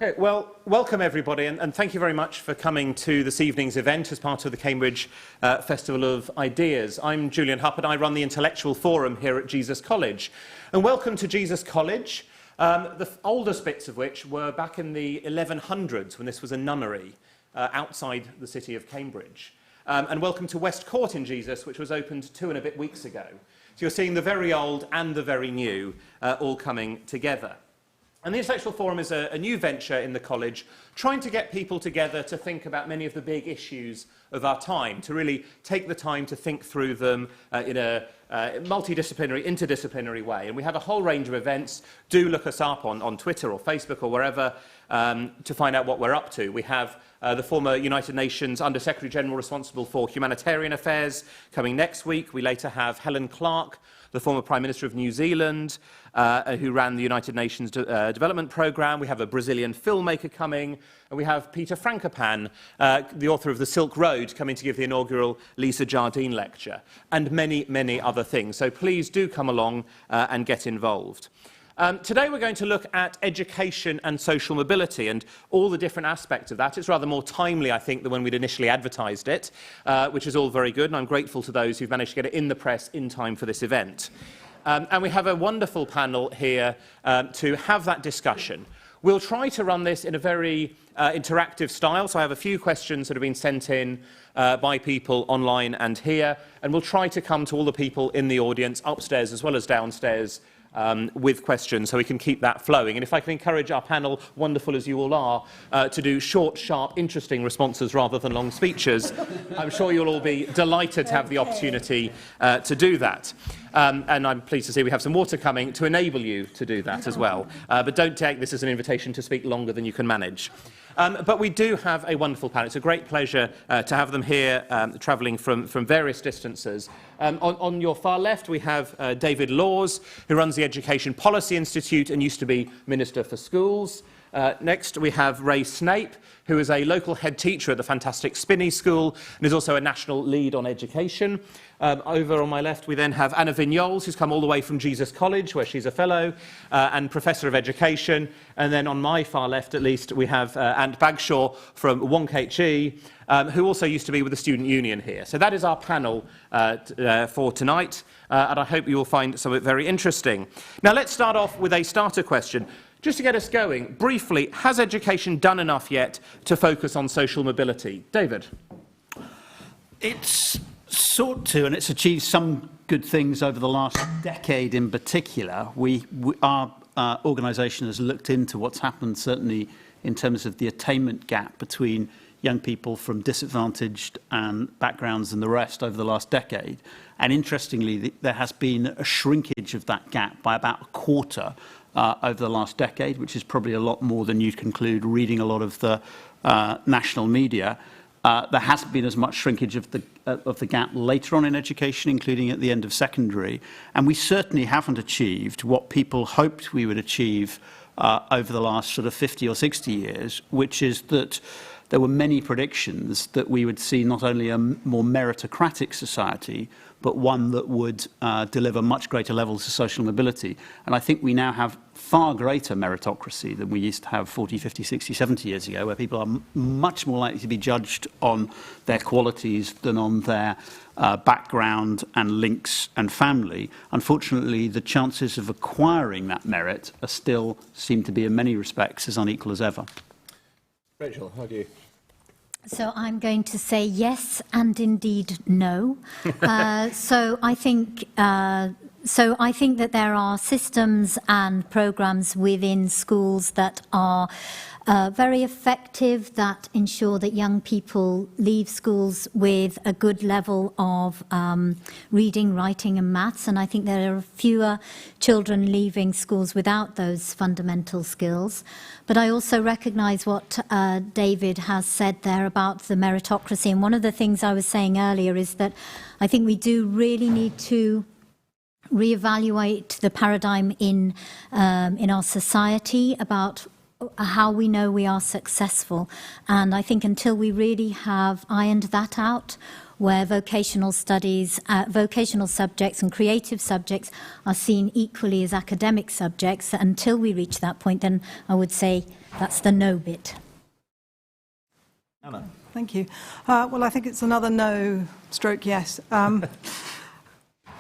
Okay, well, welcome everybody, and thank you very much for coming to this evening's event as part of the Cambridge Festival of Ideas. I'm Julian Huppert. I run the Intellectual Forum here at Jesus College. And welcome to Jesus College, the oldest bits of which were back in the 1100s when this was a nunnery outside the city of Cambridge. And welcome to West Court in Jesus, which was opened 2 and a bit weeks ago. So you're seeing the very old and the very new all coming together. And the Intellectual Forum is a new venture in the college, trying to get people together to think about many of the big issues of our time, to really take the time to think through them in a multidisciplinary, interdisciplinary way. And we have a whole range of events. Do look us up on Twitter or Facebook or wherever to find out what we're up to. We have the former United Nations Under-Secretary General responsible for humanitarian affairs coming next week. We later have Helen Clark, the former Prime Minister of New Zealand, who ran the United Nations Development Programme. We have a Brazilian filmmaker coming, and we have Peter Frankopan, the author of The Silk Road, coming to give the inaugural Lisa Jardine lecture, and many, many other things. So please do come along and get involved. Today we're going to look at education and social mobility and all the different aspects of that. It's rather more timely, I think, than when we'd initially advertised it, which is all very good, and I'm grateful to those who've managed to get it in the press in time for this event. And we have a wonderful panel here to have that discussion. We'll try to run this in a very interactive style, so I have a few questions that have been sent in by people online and here, and we'll try to come to all the people in the audience, upstairs as well as downstairs, with questions, so we can keep that flowing. And if I can encourage our panel, wonderful as you all are, to do short, sharp, interesting responses rather than long speeches, I'm sure you'll all be delighted to have the opportunity to do that. And I'm pleased to see we have some water coming to enable you to do that as well. But don't take this as an invitation to speak longer than you can manage. But we do have a wonderful panel. It's a great pleasure to have them here, travelling from various distances. On your far left, we have David Laws, who runs the Education Policy Institute and used to be Minister for Schools. Next, we have Ray Snape, who is a local head teacher at the fantastic Spinney School and is also a national lead on education. Over on my left, we then have Anna Vignoles, who's come all the way from Jesus College, where she's a fellow and Professor of Education. And then on my far left, at least, we have Bagshaw from Wonkhe, who also used to be with the Student Union here. So that is our panel for tonight, and I hope you will find some of it very interesting. Now, let's start off with a starter question. Just to get us going, briefly, has education done enough yet to focus on social mobility? David? It's sought to, and it's achieved some good things over the last decade in particular. Our organisation has looked into what's happened, certainly in terms of the attainment gap between young people from disadvantaged backgrounds and the rest over the last decade. And interestingly, there has been a shrinkage of that gap by about a quarter over the last decade, which is probably a lot more than you'd conclude reading a lot of the national media. There hasn't been as much shrinkage of the gap later on in education, including at the end of secondary. And we certainly haven't achieved what people hoped we would achieve over the last sort of 50 or 60 years, which is that there were many predictions that we would see not only a more meritocratic society, but one that would deliver much greater levels of social mobility. And I think we now have far greater meritocracy than we used to have 40, 50, 60, 70 years ago, where people are much more likely to be judged on their qualities than on their background and links and family. Unfortunately, the chances of acquiring that merit are still seem to be, in many respects, as unequal as ever. Rachel, how do you? So I'm going to say yes and indeed no. So I think that there are systems and programs within schools that are very effective, that ensure that young people leave schools with a good level of reading, writing and maths. And I think there are fewer children leaving schools without those fundamental skills. But I also recognise what David has said there about the meritocracy. And one of the things I was saying earlier is that I think we do really need to reevaluate the paradigm in our society about how we know we are successful. And I think until we really have ironed that out, where vocational studies, vocational subjects and creative subjects are seen equally as academic subjects, until we reach that point, then I would say That's the no bit. Anna. Thank you. Well, I think it's another no stroke yes.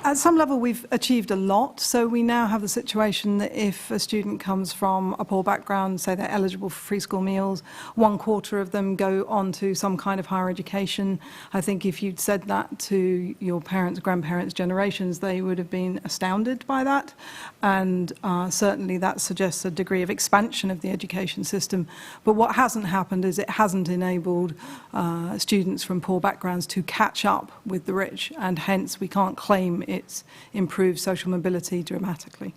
At some level, we've achieved a lot. So we now have the situation that if a student comes from a poor background, say they're eligible for free school meals, 1/4 of them go on to some kind of higher education. I think if you'd said that to your parents, grandparents' generations, they would have been astounded by that. And certainly that suggests a degree of expansion of the education system. But what hasn't happened is it hasn't enabled students from poor backgrounds to catch up with the rich, and hence we can't claim it's improved social mobility dramatically.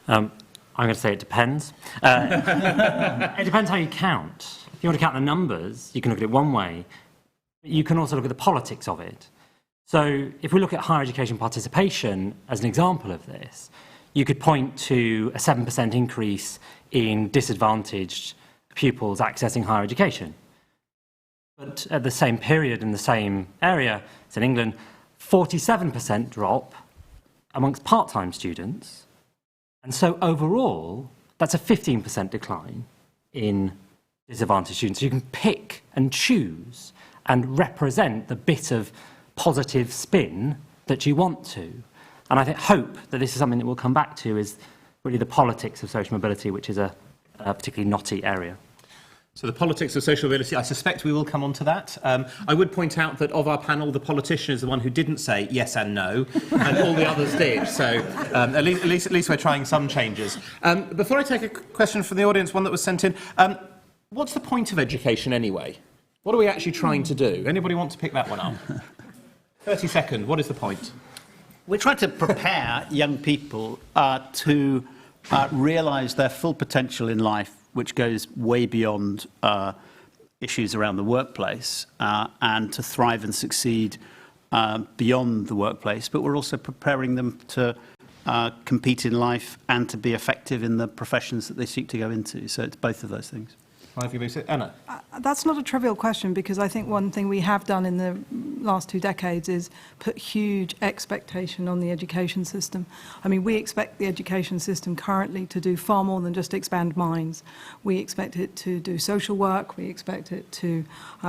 I'm going to say it depends. It depends how you count. If you want to count the numbers, you can look at it one way. But you can also look at the politics of it. So if we look at higher education participation as an example of this, you could point to a 7% increase in disadvantaged pupils accessing higher education. But at the same period in the same area, it's in England, 47% drop amongst part-time students. And so overall, that's a 15% decline in disadvantaged students. You can pick and choose and represent the bit of positive spin that you want to. And I hope that this is something that we'll come back to, is really the politics of social mobility, which is a particularly knotty area. So the politics of social mobility, I suspect we will come on to that. I would point out that of our panel, the politician is the one who didn't say yes and no, and all the others did. So at least we're trying some changes. Before I take a question from the audience, one that was sent in, what's the point of education anyway? What are we actually trying to do? Anybody want to pick that one up? 30 seconds, what is the point? We're trying to prepare young people to realise their full potential in life, which goes way beyond issues around the workplace, and to thrive and succeed beyond the workplace. But we're also preparing them to compete in life and to be effective in the professions that they seek to go into. So it's both of those things. Anna? That's not a trivial question, because I think one thing we have done in the last 2 decades is put huge expectation on the education system. I mean, we expect the education system currently to do far more than just expand minds. We expect it to do social work. We expect it to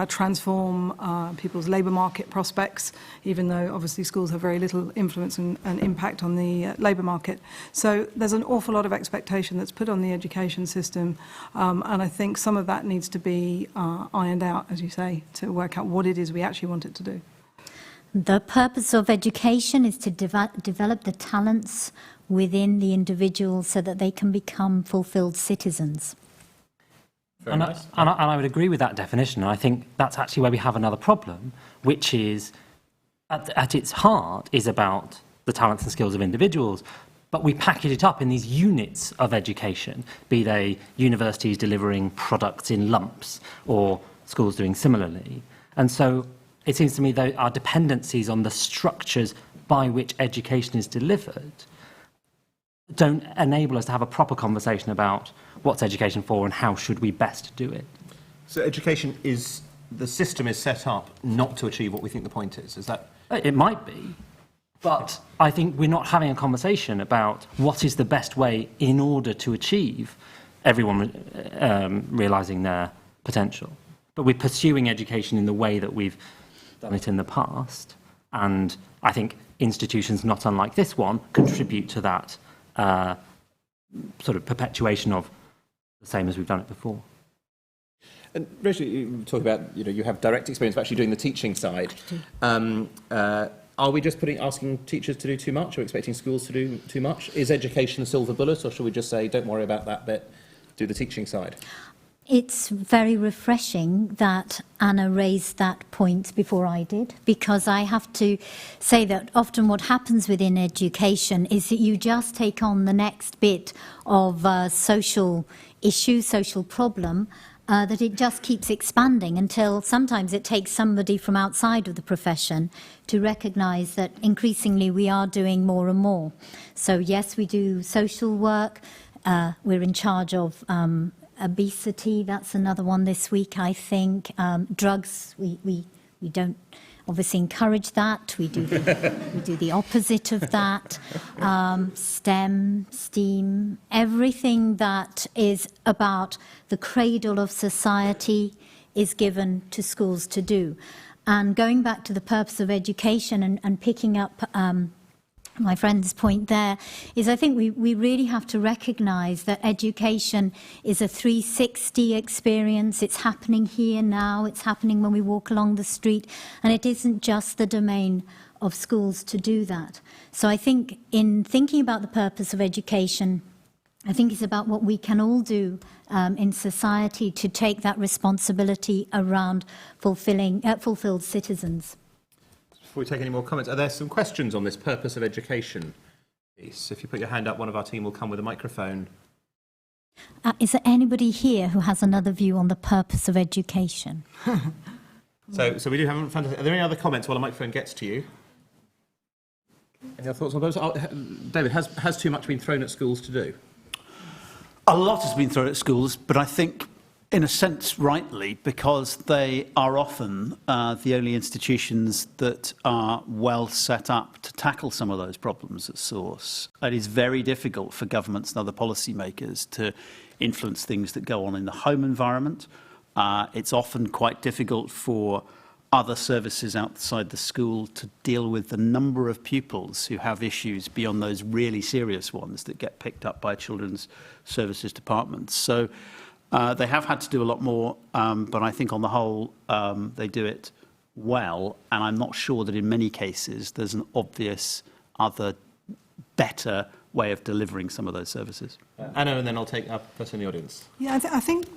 transform people's labour market prospects, even though obviously schools have very little influence and impact on the labour market. So there's an awful lot of expectation that's put on the education system, and I think some of that needs to be ironed out, as you say, to work out what it is we actually want it to do. The purpose of education is to develop the talents within the individual so that they can become fulfilled citizens. And I would agree with that definition. And I think that's actually where we have another problem, which is, at its heart, is about the talents and skills of individuals. But we package it up in these units of education, be they universities delivering products in lumps or schools doing similarly. And so it seems to me that our dependencies on the structures by which education is delivered don't enable us to have a proper conversation about what's education for and how should we best do it. So education is, the system is set up not to achieve what we think the point is that? It might be. But I think we're not having a conversation about what is the best way in order to achieve everyone realising their potential. But we're pursuing education in the way that we've done it in the past. And I think institutions not unlike this one contribute to that sort of perpetuation of the same as we've done it before. And Rachel, you talk about, you have direct experience of actually doing the teaching side. Are we just asking teachers to do too much, or expecting schools to do too much? Is education a silver bullet, or should we just say, don't worry about that bit, do the teaching side? It's very refreshing that Anna raised that point before I did, because I have to say that often what happens within education is that you just take on the next bit of social issue, social problem, that it just keeps expanding until sometimes it takes somebody from outside of the profession to recognise that increasingly we are doing more and more. So yes, we do social work. We're in charge of obesity. That's another one this week, I think. Drugs, we don't obviously encourage that. We do the opposite of that. STEM, STEAM, everything that is about the cradle of society is given to schools to do. And going back to the purpose of education and picking up my friend's point there, is I think we really have to recognise that education is a 360 experience. It's happening here now, it's happening when we walk along the street, and it isn't just the domain of schools to do that. So I think in thinking about the purpose of education, I think it's about what we can all do in society to take that responsibility around fulfilled citizens. Before we take any more comments, are there some questions on this purpose of education piece? If you put your hand up, one of our team will come with a microphone. Is there anybody here who has another view on the purpose of education? So we do have. Are there any other comments while the microphone gets to you? Any other thoughts on those? David, has too much been thrown at schools to do? A lot has been thrown at schools, but I think, in a sense, rightly, because they are often the only institutions that are well set up to tackle some of those problems at source. It is very difficult for governments and other policymakers to influence things that go on in the home environment. It's often quite difficult for other services outside the school to deal with the number of pupils who have issues beyond those really serious ones that get picked up by children's services departments. So they have had to do a lot more, but I think on the whole they do it well, and I'm not sure that in many cases there's an obvious other better way of delivering some of those services. Anna, and then I'll take up person in the audience. Yeah, I think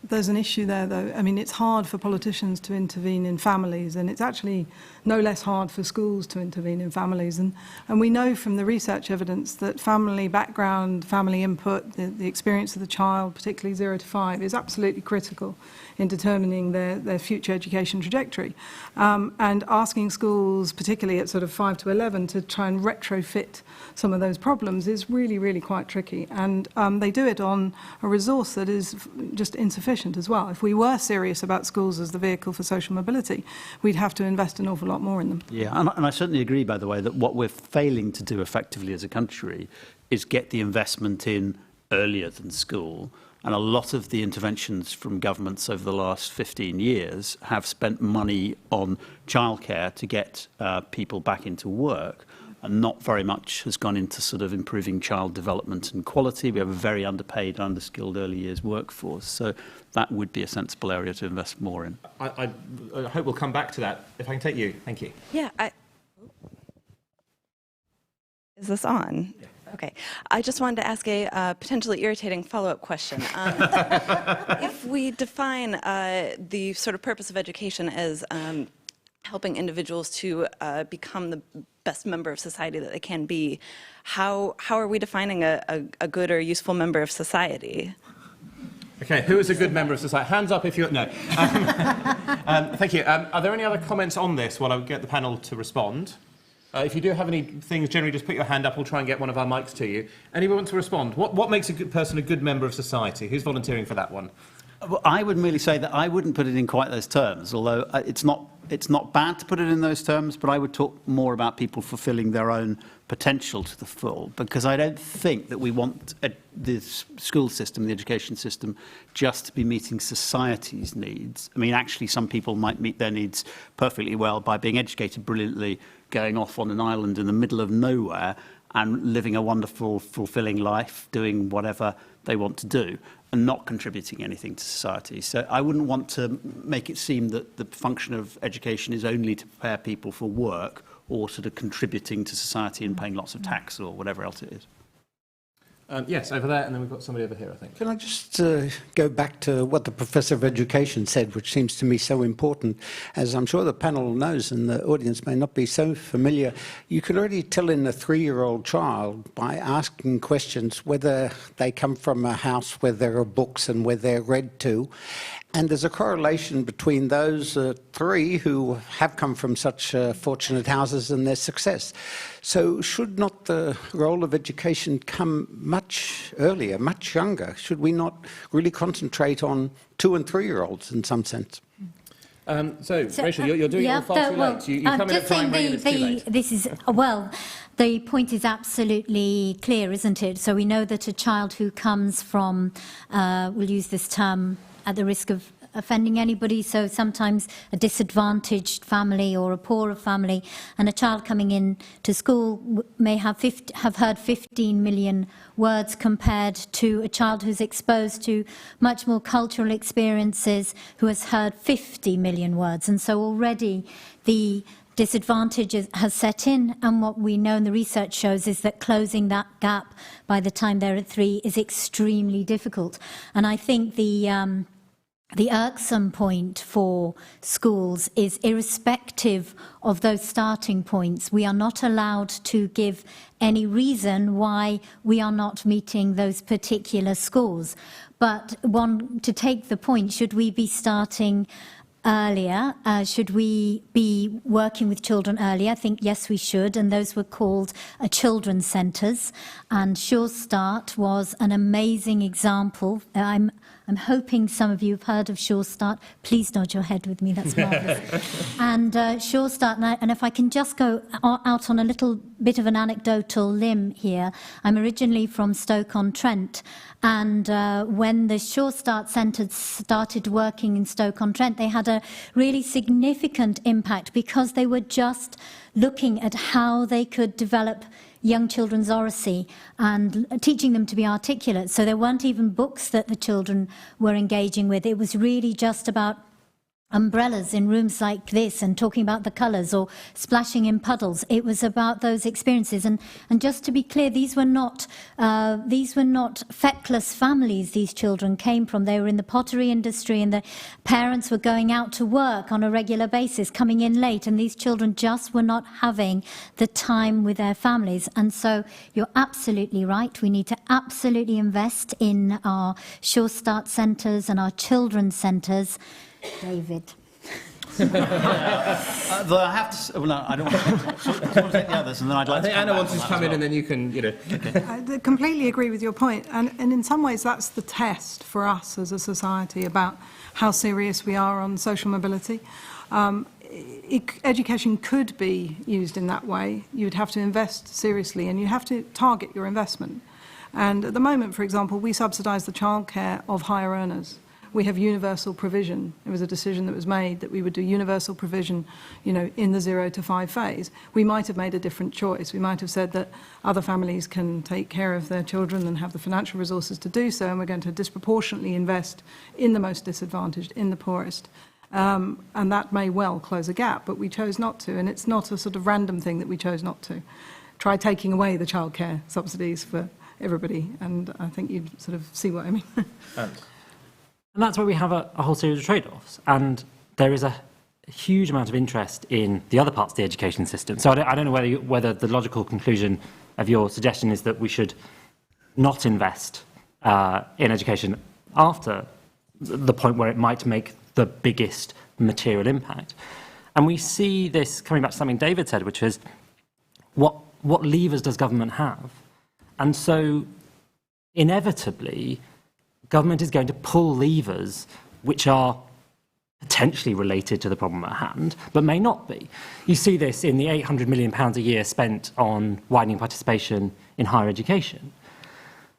there's an issue there, though. I mean, it's hard for politicians to intervene in families, and it's actually no less hard for schools to intervene in families. And we know from the research evidence that family background, family input, the experience of the child, particularly 0 to 5, is absolutely critical in determining their future education trajectory. And asking schools, particularly at sort of 5 to 11, to try and retrofit some of those problems is really, really quite tricky. And they do it on a resource that is just insufficient as well. If we were serious about schools as the vehicle for social mobility, we'd have to invest an awful lot more in them. Yeah, and I certainly agree, by the way, that what we're failing to do effectively as a country is get the investment in earlier than school. And a lot of the interventions from governments over the last 15 years have spent money on childcare to get people back into work, and not very much has gone into sort of improving child development and quality. We have a very underpaid, underskilled early years workforce. So that would be a sensible area to invest more in. I hope we'll come back to that. If I can take you. Thank you. Yeah. Is this on? Yeah. Okay. I just wanted to ask a potentially irritating follow-up question. If we define the sort of purpose of education as helping individuals to become the best member of society that they can be, how are we defining a good or useful member of society? Okay, who is a good member of society? Hands up if you're... No. Thank you. Are there any other comments on this while I get the panel to respond? If you do have any things, generally just put your hand up. We'll try and get one of our mics to you. Anyone want to respond? What makes a good person a good member of society? Who's volunteering for that one? Well, I would merely say that I wouldn't put it in quite those terms, although it's not bad to put it in those terms, but I would talk more about people fulfilling their own potential to the full, because I don't think that we want the school system, the education system, just to be meeting society's needs. I mean, actually, some people might meet their needs perfectly well by being educated brilliantly, going off on an island in the middle of nowhere and living a wonderful, fulfilling life, doing whatever they want to do, and not contributing anything to society. So I wouldn't want to make it seem that the function of education is only to prepare people for work or sort of contributing to society and paying lots of tax or whatever else it is. Yes, over there, and then we've got somebody over here, I think. Can I just go back to what the Professor of Education said, which seems to me so important, as I'm sure the panel knows and the audience may not be so familiar. You can already tell in a 3-year-old child by asking questions whether they come from a house where there are books and where they're read to. And there's a correlation between those 3 who have come from such fortunate houses and their success. So should not the role of education come much earlier, much younger? Should we not really concentrate on 2- and 3-year-olds in some sense? Rachel, you're doing it all far too late. You come in at time when it's too late. This is, well, the point is absolutely clear, isn't it? So we know that a child who comes from, we'll use this term at the risk of offending anybody, so sometimes a disadvantaged family or a poorer family, and a child coming in to school may have heard 15 million words compared to a child who's exposed to much more cultural experiences who has heard 50 million words. And so already the disadvantage has set in, and what we know and the research shows is that closing that gap by the time they're at 3 is extremely difficult. And I think the irksome point for schools is, irrespective of those starting points, we are not allowed to give any reason why we are not meeting those particular scores. But to take the point, should we be starting earlier? Should we be working with children earlier? I think yes, we should, and those were called children's centres. And Sure Start was an amazing example. I'm hoping some of you have heard of Sure Start. Please nod your head with me, that's marvellous. And Sure Start, and if I can just go out on a little bit of an anecdotal limb here, I'm originally from Stoke-on-Trent, and when the Sure Start Centre started working in Stoke-on-Trent, they had a really significant impact because they were just looking at how they could develop young children's oracy and teaching them to be articulate. So there weren't even books that the children were engaging with. It was really just about umbrellas in rooms like this and talking about the colours or splashing in puddles. It was about those experiences. And just to be clear, these were not feckless families these children came from. They were in the pottery industry, and the parents were going out to work on a regular basis, coming in late, and these children just were not having the time with their families. And so you're absolutely right. We need to absolutely invest in our Sure Start centres and our children's centres. David. Though I have to. Well, no, I don't want to take the others, and then I'd like. I think Anna wants to come in, and then you can, I completely agree with your point, and in some ways that's the test for us as a society about how serious we are on social mobility. Education could be used in that way. You would have to invest seriously, and you have to target your investment. And at the moment, for example, we subsidise the childcare of higher earners. We have universal provision. It was a decision that was made that we would do universal provision, in the 0 to 5 phase. We might have made a different choice. We might have said that other families can take care of their children and have the financial resources to do so, and we're going to disproportionately invest in the most disadvantaged, in the poorest. And that may well close a gap, but we chose not to, and it's not a sort of random thing that we chose not to. Try taking away the childcare subsidies for everybody, and I think you'd sort of see what I mean. And that's where we have a whole series of trade-offs. And there is a huge amount of interest in the other parts of the education system. So I don't know whether the logical conclusion of your suggestion is that we should not invest in education after the point where it might make the biggest material impact. And we see this coming back to something David said, which is what levers does government have? And so inevitably, government is going to pull levers which are potentially related to the problem at hand, but may not be. You see this in the £800 million a year spent on widening participation in higher education.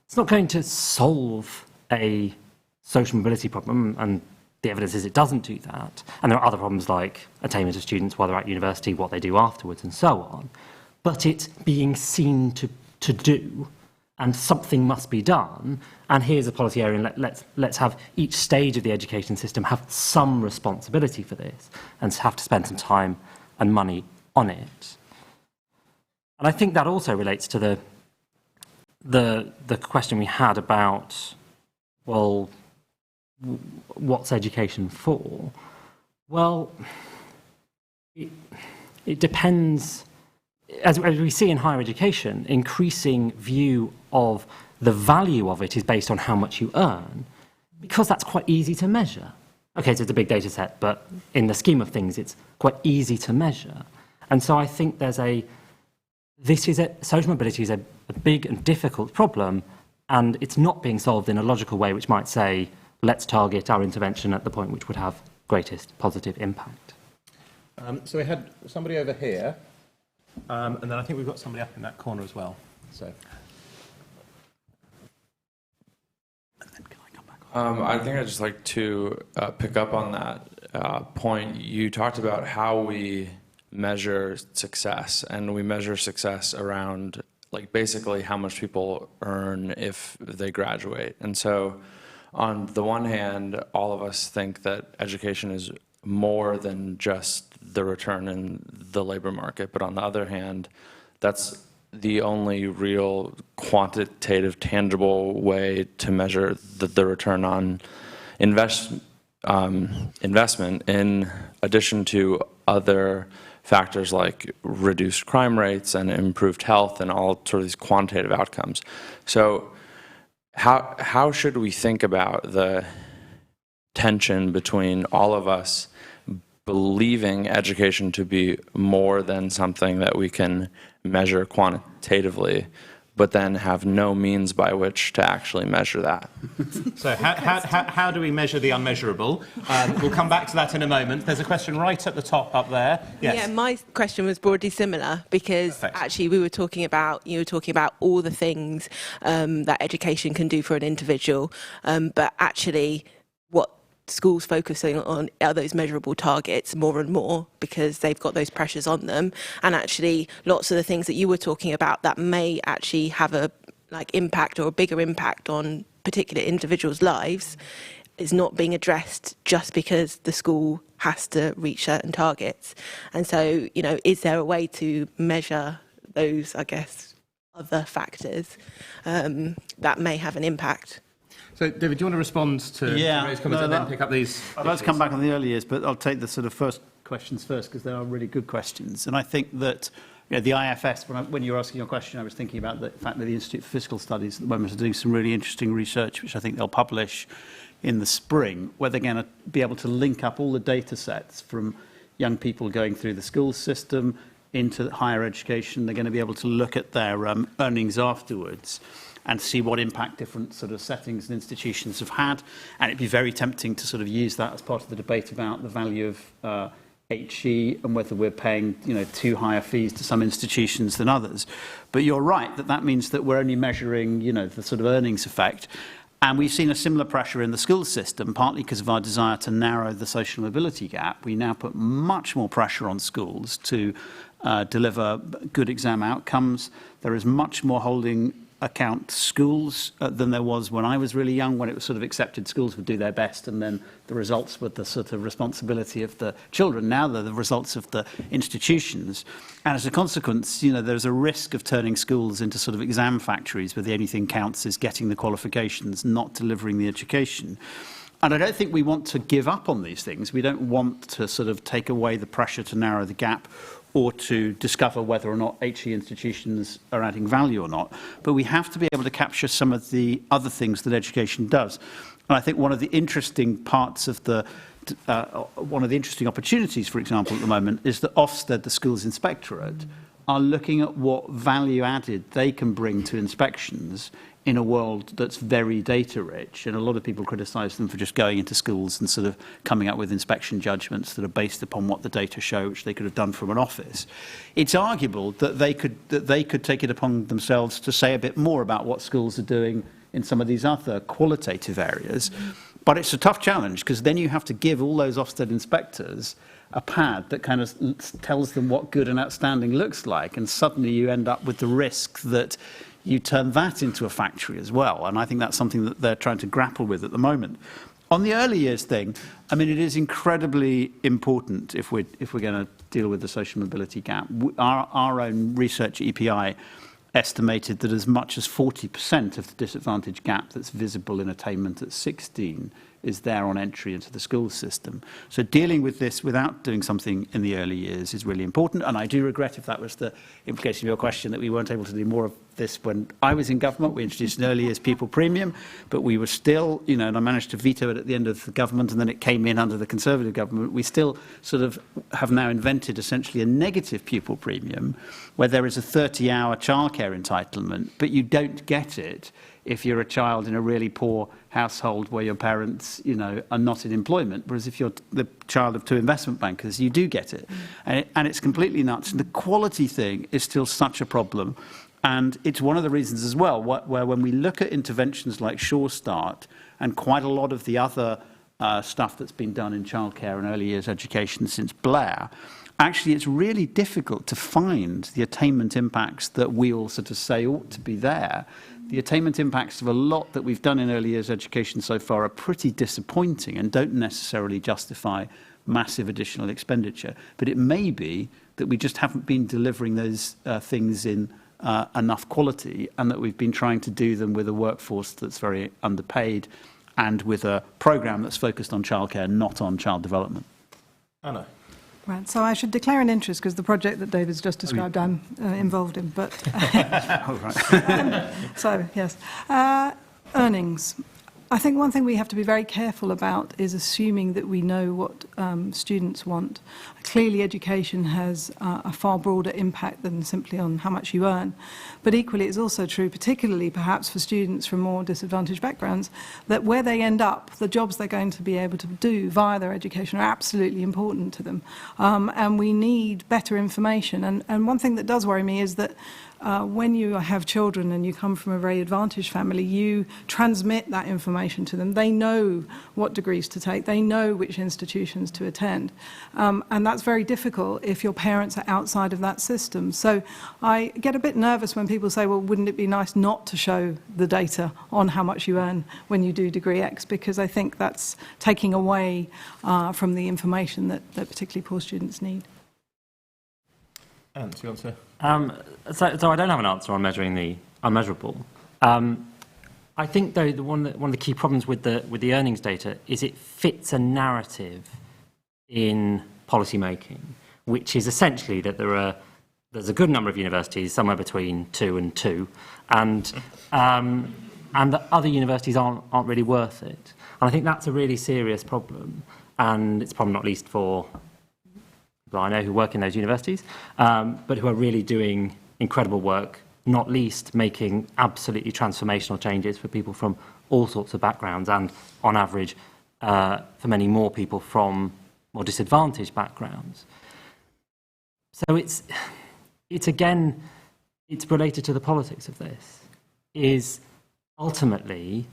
It's not going to solve a social mobility problem, and the evidence is it doesn't do that. And there are other problems like attainment of students while they're at university, what they do afterwards, and so on. But it's being seen to do, and something must be done, and here's a policy area, and let's have each stage of the education system have some responsibility for this, and have to spend some time and money on it. And I think that also relates to the question we had about, well, what's education for? Well, it depends. As we see in higher education, increasing view of the value of it is based on how much you earn, because that's quite easy to measure. Okay, so it's a big data set, but in the scheme of things, it's quite easy to measure. And so I think social mobility is a big and difficult problem, and it's not being solved in a logical way which might say, let's target our intervention at the point which would have greatest positive impact. So we had somebody over here, and then I think we've got somebody up in that corner as well. So. I think I'd just like to pick up on that point. You talked about how we measure success, and we measure success around like basically how much people earn if they graduate. And so on the one hand, all of us think that education is more than just the return in the labor market, but on the other hand, that's the only real quantitative, tangible way to measure the return on investment, in addition to other factors like reduced crime rates and improved health and all sort of these quantitative outcomes. So how should we think about the tension between all of us believing education to be more than something that we can measure quantitatively, but then have no means by which to actually measure that? So how do we measure the unmeasurable? We'll come back to that in a moment. There's a question right at the top up there. Yes. Yeah, my question was broadly similar because Perfect. actually you were talking about all the things that education can do for an individual, but actually what schools focusing on are those measurable targets more and more because they've got those pressures on them, and actually lots of the things that you were talking about that may actually have a impact or a bigger impact on particular individuals' lives is not being addressed just because the school has to reach certain targets. And so, is there a way to measure those, I guess, other factors that may have an impact? So, David, do you want to respond to Ray's comments and then pick up these? I'd like to come back on the early years, but I'll take the sort of first questions first because they are really good questions. And I think that the IFS, when you were asking your question, I was thinking about the fact that the Institute for Fiscal Studies at the moment are doing some really interesting research, which I think they'll publish in the spring, where they're going to be able to link up all the data sets from young people going through the school system into higher education. They're going to be able to look at their earnings afterwards and see what impact different sort of settings and institutions have had. And it'd be very tempting to sort of use that as part of the debate about the value of HE and whether we're paying, too higher fees to some institutions than others. But you're right that means that we're only measuring, the sort of earnings effect. And we've seen a similar pressure in the school system, partly because of our desire to narrow the social mobility gap. We now put much more pressure on schools to deliver good exam outcomes. There is much more holding account schools than there was when I was really young, when it was sort of accepted schools would do their best and then the results were the sort of responsibility of the children. Now they're the results of the institutions. And as a consequence, there's a risk of turning schools into sort of exam factories where the only thing counts is getting the qualifications, not delivering the education. And I don't think we want to give up on these things. We don't want to sort of take away the pressure to narrow the gap or to discover whether or not HE institutions are adding value or not. But we have to be able to capture some of the other things that education does. And I think one of the interesting parts of one of the interesting opportunities, for example, at the moment, is that Ofsted, the schools inspectorate, are looking at what value added they can bring to inspections in a world that's very data rich. And a lot of people criticise them for just going into schools and sort of coming up with inspection judgments that are based upon what the data show, which they could have done from an office. It's arguable that they could take it upon themselves to say a bit more about what schools are doing in some of these other qualitative areas. But it's a tough challenge because then you have to give all those Ofsted inspectors a pad that kind of tells them what good and outstanding looks like. And suddenly you end up with the risk that you turn that into a factory as well. And I think that's something that they're trying to grapple with at the moment. On the early years thing, I mean, it is incredibly important if we're going to deal with the social mobility gap. Our own research at EPI estimated that as much as 40% of the disadvantage gap that's visible in attainment at 16 is there on entry into the school system. So dealing with this without doing something in the early years is really important. And I do regret, if that was the implication of your question, that we weren't able to do more of this when I was in government. We introduced an early years pupil premium, but we were still, and I managed to veto it at the end of the government, and then it came in under the Conservative government. We still sort of have now invented essentially a negative pupil premium where there is a 30-hour childcare entitlement, but you don't get it if you're a child in a really poor household where your parents, are not in employment. Whereas if you're the child of two investment bankers, you do get it. And it's completely nuts. And the quality thing is still such a problem. And it's one of the reasons as well where when we look at interventions like Sure Start and quite a lot of the other stuff that's been done in childcare and early years education since Blair, actually it's really difficult to find the attainment impacts that we all sort of say ought to be there. The attainment impacts of a lot that we've done in early years education so far are pretty disappointing and don't necessarily justify massive additional expenditure. But it may be that we just haven't been delivering those things in enough quality, and that we've been trying to do them with a workforce that's very underpaid and with a programme that's focused on childcare, not on child development. Anna. Right, so I should declare an interest because the project that David's just described I'm involved in, but... Oh, right. So, yes. Earnings. I think one thing we have to be very careful about is assuming that we know what students want. Clearly, education has a far broader impact than simply on how much you earn. But equally, it's also true, particularly perhaps for students from more disadvantaged backgrounds, that where they end up, the jobs they're going to be able to do via their education are absolutely important to them. And we need better information. And one thing that does worry me is that when you have children and you come from a very advantaged family, you transmit that information to them. They know what degrees to take. They know which institutions to attend. And that's very difficult if your parents are outside of that system. So I get a bit nervous when people say, well, wouldn't it be nice not to show the data on how much you earn when you do degree X? Because I think that's taking away from the information that particularly poor students need. Ant, do you want to? So I don't have an answer on measuring the unmeasurable. I think, though, one of the key problems with the earnings data is it fits a narrative in policy making, which is essentially that there's a good number of universities, somewhere between 2 and 2, and that other universities aren't really worth it. And I think that's a really serious problem, and it's a problem not least for people I know who work in those universities, but who are really doing incredible work, not least making absolutely transformational changes for people from all sorts of backgrounds, and on average, for many more people from more disadvantaged backgrounds. So it's related to the politics of this, is ultimately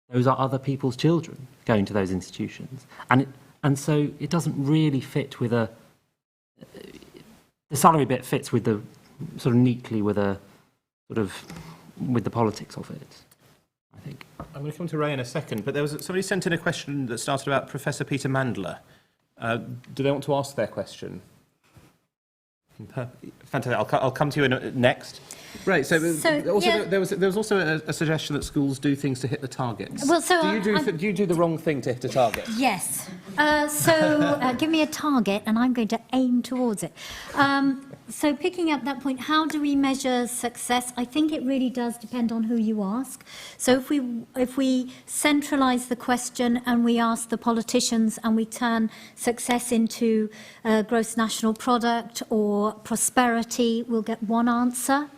those are other people's children going to those institutions. And so it doesn't really fit with the salary bit fits with the sort of neatly with the politics of it, I think. I'm going to come to Ray in a second, but somebody sent in a question that started about Professor Peter Mandala. Do they want to ask their question? Fantastic. I'll come to you next. Right. So yeah. there was also a suggestion that schools do things to hit the targets. Well, so do you do the wrong thing to hit a target? Yes. Give me a target, and I'm going to aim towards it. So picking up that point, how do we measure success? I think it really does depend on who you ask. So if we centralise the question and we ask the politicians and we turn success into gross national product or prosperity, we'll get one answer.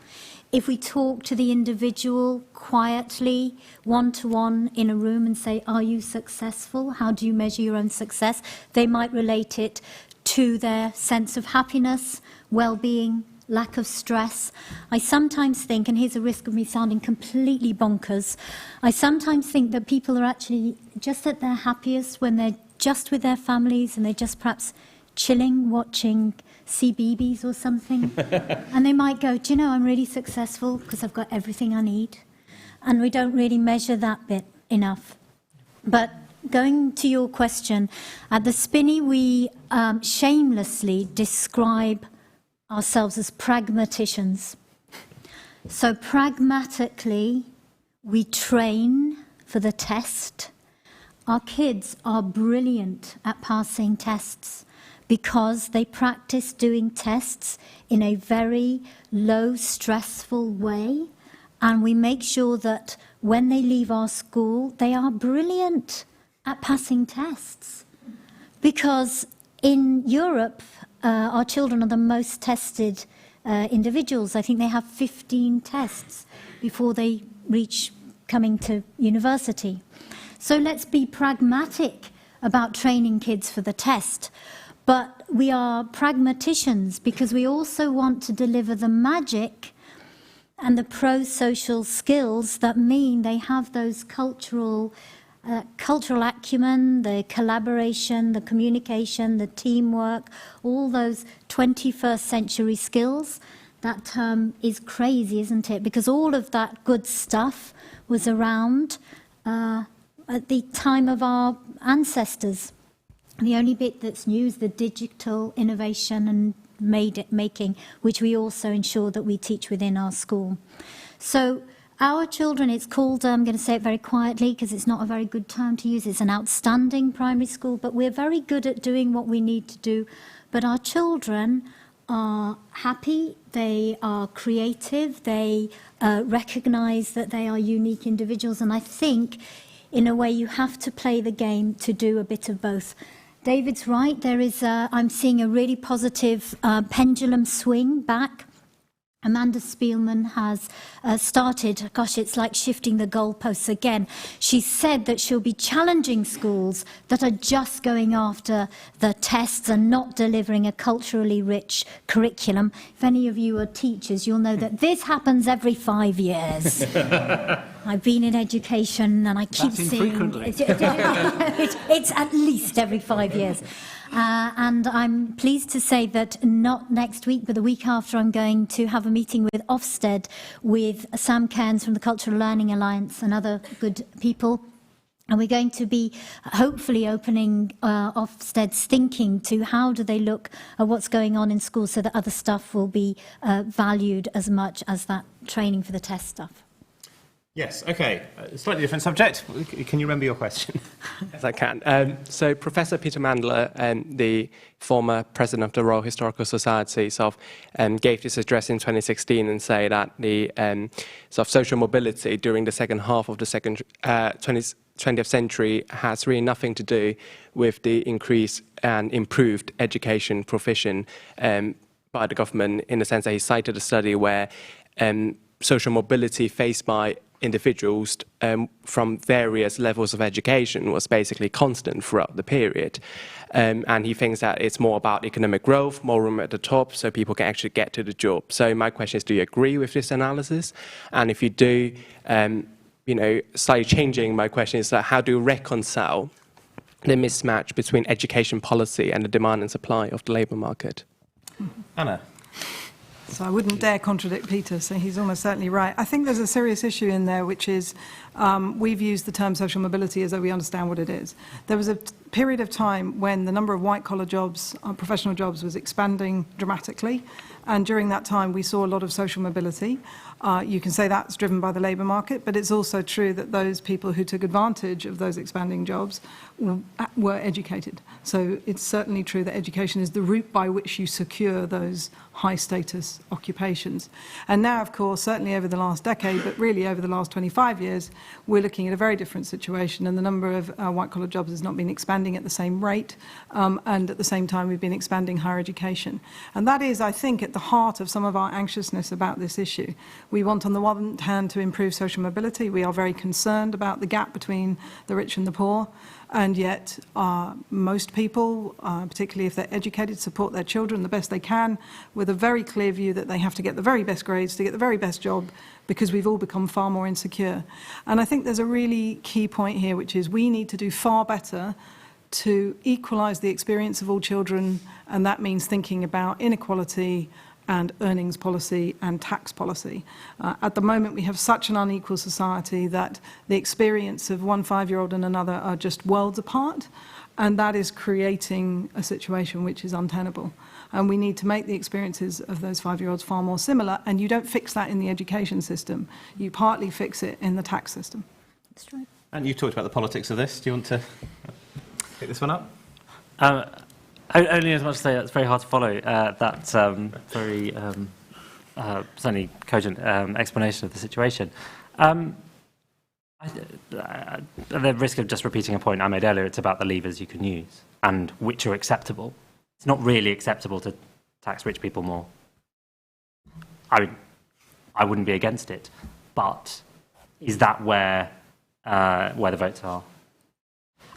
If we talk to the individual quietly, one-to-one in a room and say, are you successful? How do you measure your own success? They might relate it to their sense of happiness, well-being, lack of stress. I sometimes think, and here's a risk of me sounding completely bonkers, I sometimes think that people are actually just at their happiest when they're just with their families and they're just perhaps chilling, watching CBeebies or something. And they might go, do you know, I'm really successful because I've got everything I need. And we don't really measure that bit enough. But going to your question, at the Spinney we shamelessly describe ourselves as pragmaticians. So pragmatically, we train for the test. Our kids are brilliant at passing tests because they practice doing tests in a very low, stressful way. And we make sure that when they leave our school, they are brilliant at passing tests. Because in Europe, our children are the most tested individuals. I think they have 15 tests before they reach coming to university. So let's be pragmatic about training kids for the test. But we are pragmaticians because we also want to deliver the magic and the pro-social skills that mean they have those cultural acumen, the collaboration, the communication, the teamwork, all those 21st century skills. That term is crazy, isn't it? Because all of that good stuff was around at the time of our ancestors. The only bit that's new is the digital innovation and making, which we also ensure that we teach within our school. So our children, it's called, I'm going to say it very quietly because it's not a very good term to use, it's an outstanding primary school, but we're very good at doing what we need to do. But our children are happy, they are creative, they recognise that they are unique individuals, and I think, in a way, you have to play the game to do a bit of both. David's right, there is I'm seeing a really positive pendulum swing back. Amanda Spielman has started, gosh, it's like shifting the goalposts again. She said that she'll be challenging schools that are just going after the tests and not delivering a culturally rich curriculum. If any of you are teachers, you'll know that this happens every 5 years. I've been in education and I keep seeing it's at least every 5 years. And I'm pleased to say that not next week, but the week after, I'm going to have a meeting with Ofsted, with Sam Cairns from the Cultural Learning Alliance and other good people. And we're going to be hopefully opening Ofsted's thinking to how do they look at what's going on in schools so that other stuff will be valued as much as that training for the test stuff. Yes, okay. Slightly different subject. Can you remember your question? Yes, I can. So Professor Peter Mandala, the former president of the Royal Historical Society, gave this address in 2016 and say that the social mobility during the second half of the 20th century has really nothing to do with the increased and improved education provision by the government, in the sense that he cited a study where social mobility faced by individuals from various levels of education was basically constant throughout the period. And he thinks that it's more about economic growth, more room at the top, so people can actually get to the job. So my question is, do you agree with this analysis? And if you do, slightly changing my question is that how do you reconcile the mismatch between education policy and the demand and supply of the labour market? Anna. So I wouldn't dare contradict Peter, so he's almost certainly right. I think there's a serious issue in there, which is we've used the term social mobility as though we understand what it is. There was a period of time when the number of white-collar jobs, professional jobs, was expanding dramatically, and during that time we saw a lot of social mobility. You can say that's driven by the labour market, but it's also true that those people who took advantage of those expanding jobs were educated. So it's certainly true that education is the route by which you secure those high-status occupations. And now, of course, certainly over the last decade, but really over the last 25 years, we're looking at a very different situation, and the number of white-collar jobs has not been expanding at the same rate, and at the same time we've been expanding higher education. And that is, I think, at the heart of some of our anxiousness about this issue. We want, on the one hand, to improve social mobility. We are very concerned about the gap between the rich and the poor, and yet most people, particularly if they're educated, support their children the best they can, with a very clear view that they have to get the very best grades to get the very best job, because we've all become far more insecure. And I think there's a really key point here, which is we need to do far better to equalise the experience of all children, and that means thinking about inequality and earnings policy and tax policy. At the moment, we have such an unequal society that the experience of one 5-year-old and another are just worlds apart, and that is creating a situation which is untenable. And we need to make the experiences of those 5-year-olds far more similar, and you don't fix that in the education system. You partly fix it in the tax system. That's right. And you talked about the politics of this. Do you want to pick this one up? Only as much as say it's very hard to follow that very certainly cogent explanation of the situation. At the risk of just repeating a point I made earlier, it's about the levers you can use and which are acceptable. It's not really acceptable to tax rich people more. I wouldn't be against it, but is that where the votes are?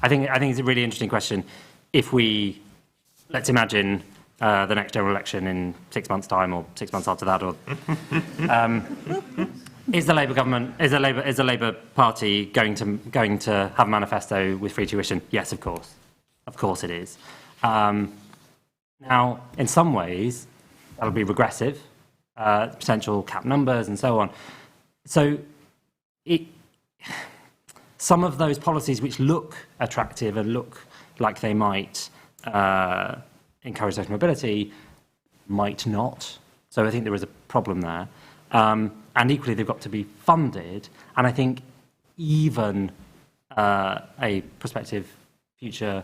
I think it's a really interesting question. If let's imagine the next general election in 6 months' time, or 6 months after that, or is the Labour government, is the Labour Party going to have a manifesto with free tuition? Yes, of course it is. Now, in some ways, that'll be regressive, potential cap numbers and so on. So, some of those policies which look attractive and look like they might encourage social mobility might not. So I think there is a problem there. And equally, they've got to be funded. And I think even a prospective future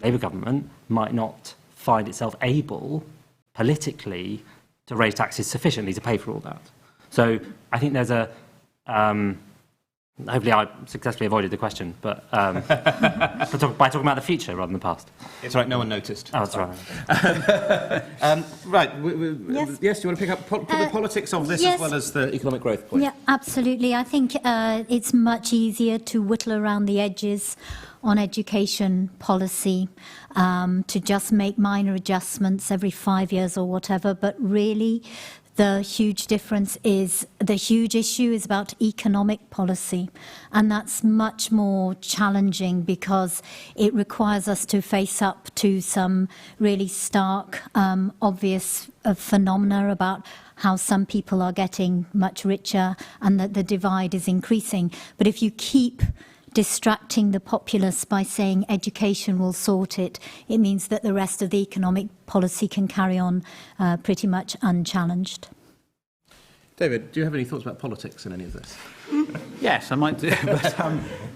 Labour government might not find itself able, politically, to raise taxes sufficiently to pay for all that. So I think there's a... hopefully I successfully avoided the question, but by talking about the future rather than the past. It's all right, no one noticed. Oh, that's right. Right, Yes. yes, do you want to pick up the politics of this Yes. as well as the economic growth point? Yeah, absolutely. I think it's much easier to whittle around the edges on education policy, to just make minor adjustments every 5 years or whatever, but really the huge difference is, the huge issue is about economic policy, and that's much more challenging because it requires us to face up to some really stark, obvious phenomena about how some people are getting much richer and that the divide is increasing. But if you keep distracting the populace by saying education will sort it, it means that the rest of the economic policy can carry on pretty much unchallenged. David, do you have any thoughts about politics in any of this? Yes, I might do. But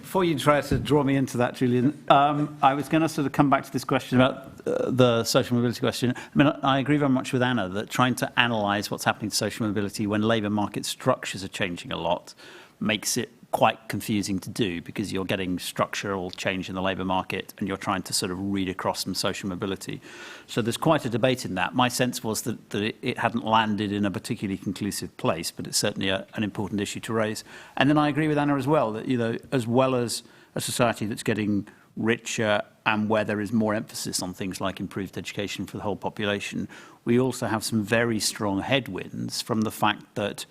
before you try to draw me into that, Julian, I was going to sort of come back to this question about the social mobility question. I mean, I agree very much with Anna that trying to analyse what's happening to social mobility when labour market structures are changing a lot makes it quite confusing to do, because you're getting structural change in the labour market and you're trying to sort of read across some social mobility. So there's quite a debate in that. My sense was that it hadn't landed in a particularly conclusive place, but it's certainly an important issue to raise. And then I agree with Anna as well, that, you know, as well as a society that's getting richer and where there is more emphasis on things like improved education for the whole population, we also have some very strong headwinds from the fact that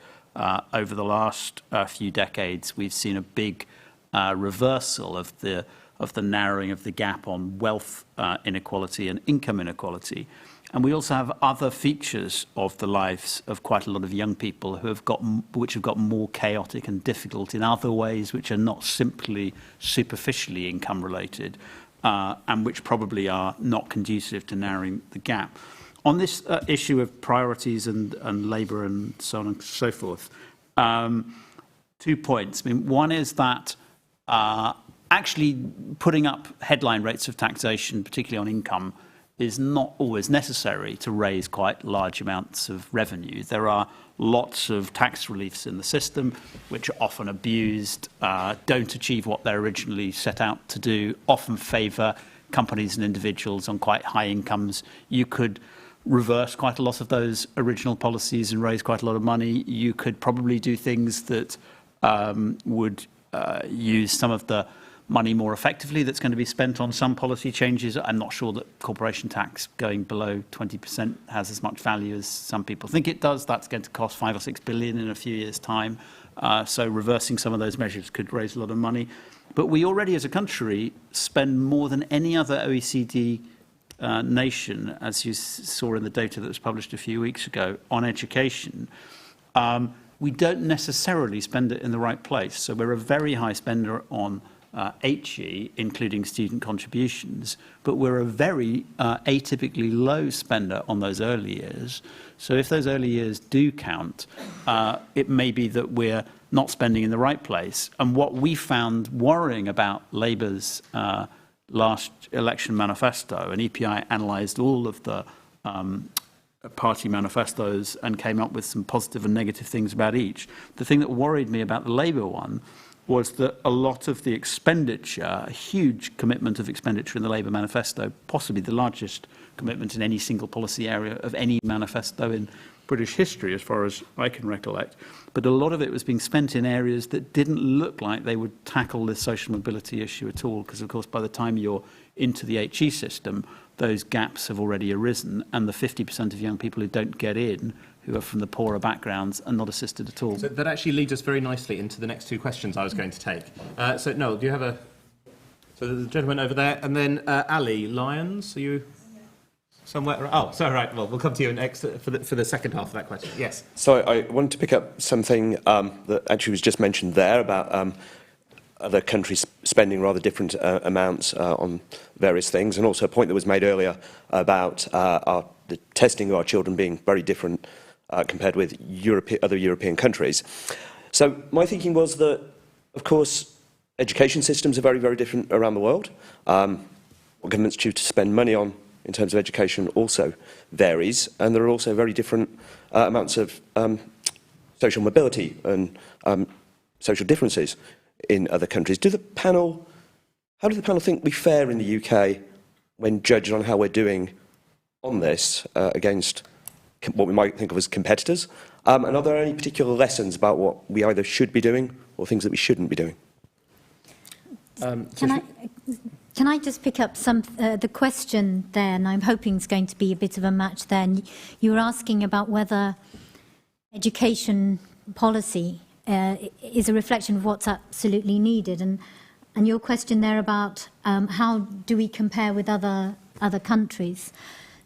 over the last few decades, we've seen a big reversal of the narrowing of the gap on wealth inequality and income inequality. And we also have other features of the lives of quite a lot of young people which have got more chaotic and difficult in other ways, which are not simply superficially income related, and which probably are not conducive to narrowing the gap. On this issue of priorities and labour and so on and so forth, 2 points. I mean, one is that actually putting up headline rates of taxation, particularly on income, is not always necessary to raise quite large amounts of revenue. There are lots of tax reliefs in the system which are often abused, don't achieve what they're originally set out to do, often favour companies and individuals on quite high incomes. You could reverse quite a lot of those original policies and raise quite a lot of money. You could probably do things that would use some of the money more effectively that's going to be spent on some policy changes. I'm not sure that corporation tax going below 20% has as much value as some people think it does. That's going to cost 5 or 6 billion in a few years' time. So reversing some of those measures could raise a lot of money. But we already, as a country, spend more than any other OECD nation, as you saw in the data that was published a few weeks ago, on education. We don't necessarily spend it in the right place. So we're a very high spender on HE, including student contributions, but we're a very atypically low spender on those early years. So if those early years do count, it may be that we're not spending in the right place. And what we found worrying about Labour's last election manifesto, and EPI analysed all of the party manifestos and came up with some positive and negative things about each. The thing that worried me about the Labour one was that a lot of the expenditure, a huge commitment of expenditure in the Labour manifesto, possibly the largest commitment in any single policy area of any manifesto in British history, as far as I can recollect. But a lot of it was being spent in areas that didn't look like they would tackle this social mobility issue at all, because, of course, by the time you're into the HE system, those gaps have already arisen, and the 50% of young people who don't get in, who are from the poorer backgrounds, are not assisted at all. So that actually leads us very nicely into the next two questions I was going to take. So, Noel, do you have a... So the gentleman over there, and then Ali Lyons, are you somewhere? Oh, sorry, right. Well, we'll come to you next for the second half of that question. Yes. So I wanted to pick up something that actually was just mentioned there about other countries spending rather different amounts on various things, and also a point that was made earlier about the testing of our children being very different compared with other European countries. So my thinking was that, of course, education systems are very, very different around the world. What governments choose to spend money on in terms of education also varies, and there are also very different amounts of social mobility and social differences in other countries. How do the panel think we fare in the UK when judged on how we're doing on this against what we might think of as competitors? And are there any particular lessons about what we either should be doing or things that we shouldn't be doing? Can I just pick up the question there, and I'm hoping it's going to be a bit of a match there. And you were asking about whether education policy is a reflection of what's absolutely needed, and your question there about how do we compare with other countries.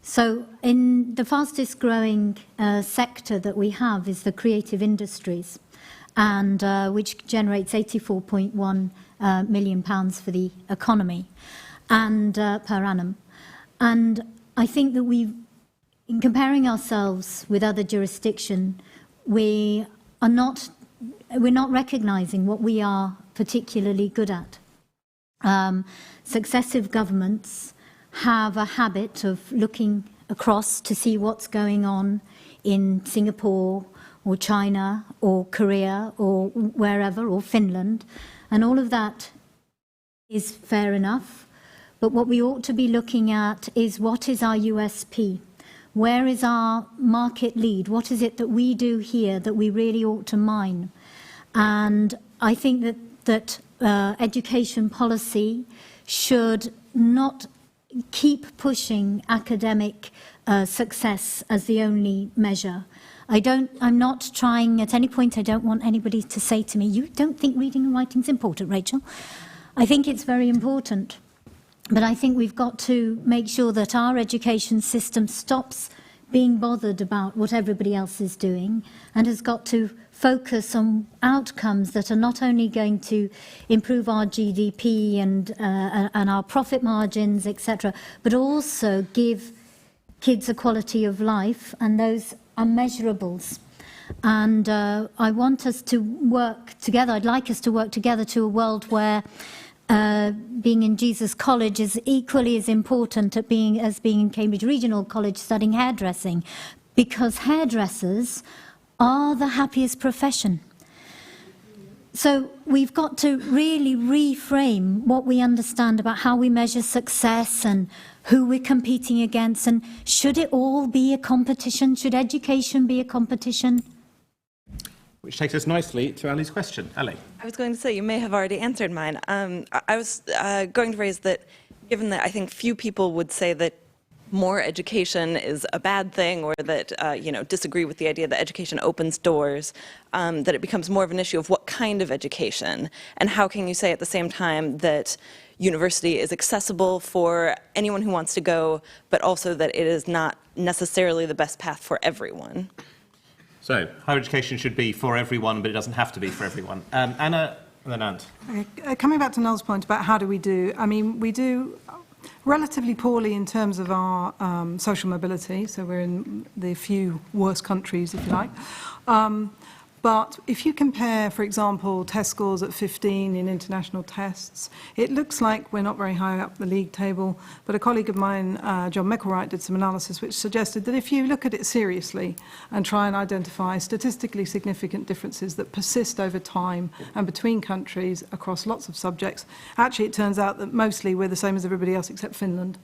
So in the fastest growing sector that we have is the creative industries, and which generates £84.1 million for the economy and per annum. And I think that in comparing ourselves with other jurisdictions, we're not recognising what we are particularly good at. Successive governments have a habit of looking across to see what's going on in Singapore or China or Korea or wherever, or Finland, and all of that is fair enough. But what we ought to be looking at is, what is our USP? Where is our market lead? What is it that we do here that we really ought to mine? And I think that education policy should not keep pushing academic success as the only measure. I'm not trying at any point, I don't want anybody to say to me, you don't think reading and writing is important, Rachel. I think it's very important. But I think we've got to make sure that our education system stops being bothered about what everybody else is doing, and has got to focus on outcomes that are not only going to improve our GDP and our profit margins, etc., but also give kids a quality of life, and those unmeasurables. And I want us to work together. I'd like us to work together to a world where being in Jesus College is equally as important as being in Cambridge Regional College studying hairdressing, because hairdressers are the happiest profession. So we've got to really reframe what we understand about how we measure success and who we're competing against, and should it all be a competition? Should education be a competition? Which takes us nicely to Ali's question. Ali. I was going to say, you may have already answered mine. I was going to raise that, given that I think few people would say that more education is a bad thing, or that disagree with the idea that education opens doors, that it becomes more of an issue of what kind of education, and how can you say at the same time that university is accessible for anyone who wants to go, but also that it is not necessarily the best path for everyone. So, higher education should be for everyone, but it doesn't have to be for everyone. Anna, and then Ant. Okay. Coming back to Noel's point about how do we do, I mean, we do relatively poorly in terms of our social mobility, so we're in the few worst countries, if you like. But if you compare, for example, test scores at 15 in international tests, it looks like we're not very high up the league table. But a colleague of mine, John Micklewright, did some analysis which suggested that if you look at it seriously and try and identify statistically significant differences that persist over time and between countries across lots of subjects, actually it turns out that mostly we're the same as everybody else except Finland.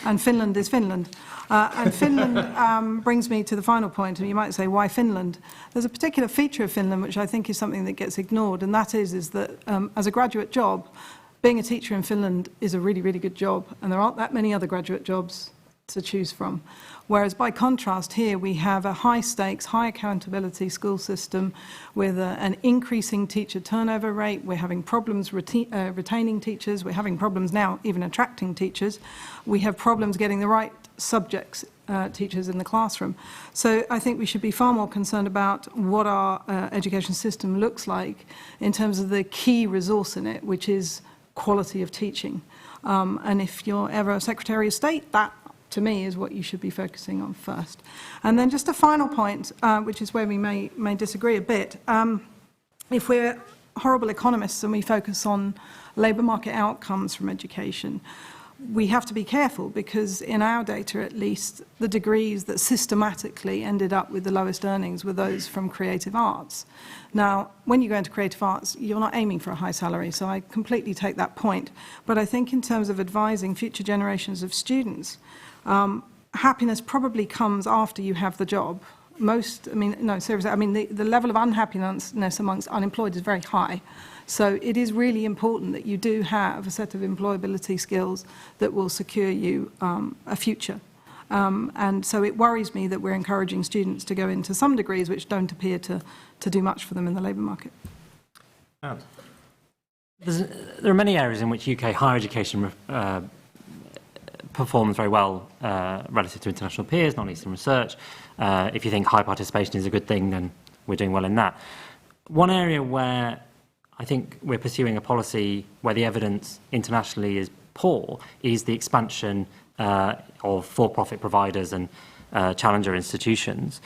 and Finland is Finland. And Finland brings me to the final point, and you might say, why Finland? There's a particular feature of Finland which I think is something that gets ignored, and that is that as a graduate job, being a teacher in Finland is a really, really good job, and there aren't that many other graduate jobs to choose from. Whereas by contrast here we have a high stakes, high accountability school system with an increasing teacher turnover rate. We're having problems retaining teachers. We're having problems now even attracting teachers. We have problems getting the right subjects teachers in the classroom. So I think we should be far more concerned about what our education system looks like in terms of the key resource in it, which is quality of teaching. And if you're ever a Secretary of State, that to me is what you should be focusing on first. And then just a final point, which is where we may disagree a bit. If we're horrible economists and we focus on labour market outcomes from education, we have to be careful because in our data at least, the degrees that systematically ended up with the lowest earnings were those from creative arts. Now, when you go into creative arts, you're not aiming for a high salary, so I completely take that point. But I think in terms of advising future generations of students, happiness probably comes after you have the job. The level of unhappiness amongst unemployed is very high. So it is really important that you do have a set of employability skills that will secure you a future. And so it worries me that we're encouraging students to go into some degrees which don't appear to do much for them in the labour market. There are many areas in which UK higher education performs very well relative to international peers, not least in research. If you think high participation is a good thing, then we're doing well in that. One area where I think we're pursuing a policy where the evidence internationally is poor is the expansion of for-profit providers and challenger institutions.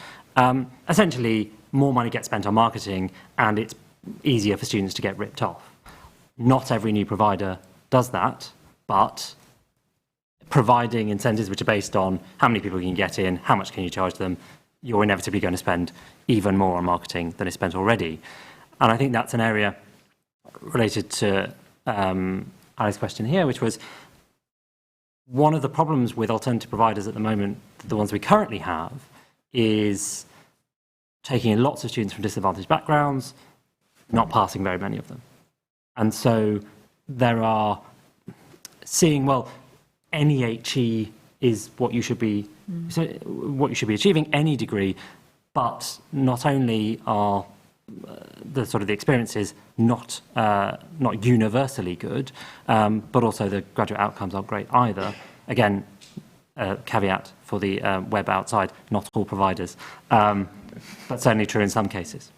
Essentially, more money gets spent on marketing and it's easier for students to get ripped off. Not every new provider does that, but providing incentives which are based on how many people you can get in, how much can you charge them, you're inevitably going to spend even more on marketing than is spent already. And I think that's an area related to Ali's question here, which was one of the problems with alternative providers at the moment, the ones we currently have, is taking in lots of students from disadvantaged backgrounds, not passing very many of them. And so there are seeing, well, NEHE is what you should be achieving, any degree, but not only are the experiences not universally good, but also the graduate outcomes aren't great either. Again, caveat for the web outside, not all providers, but certainly true in some cases.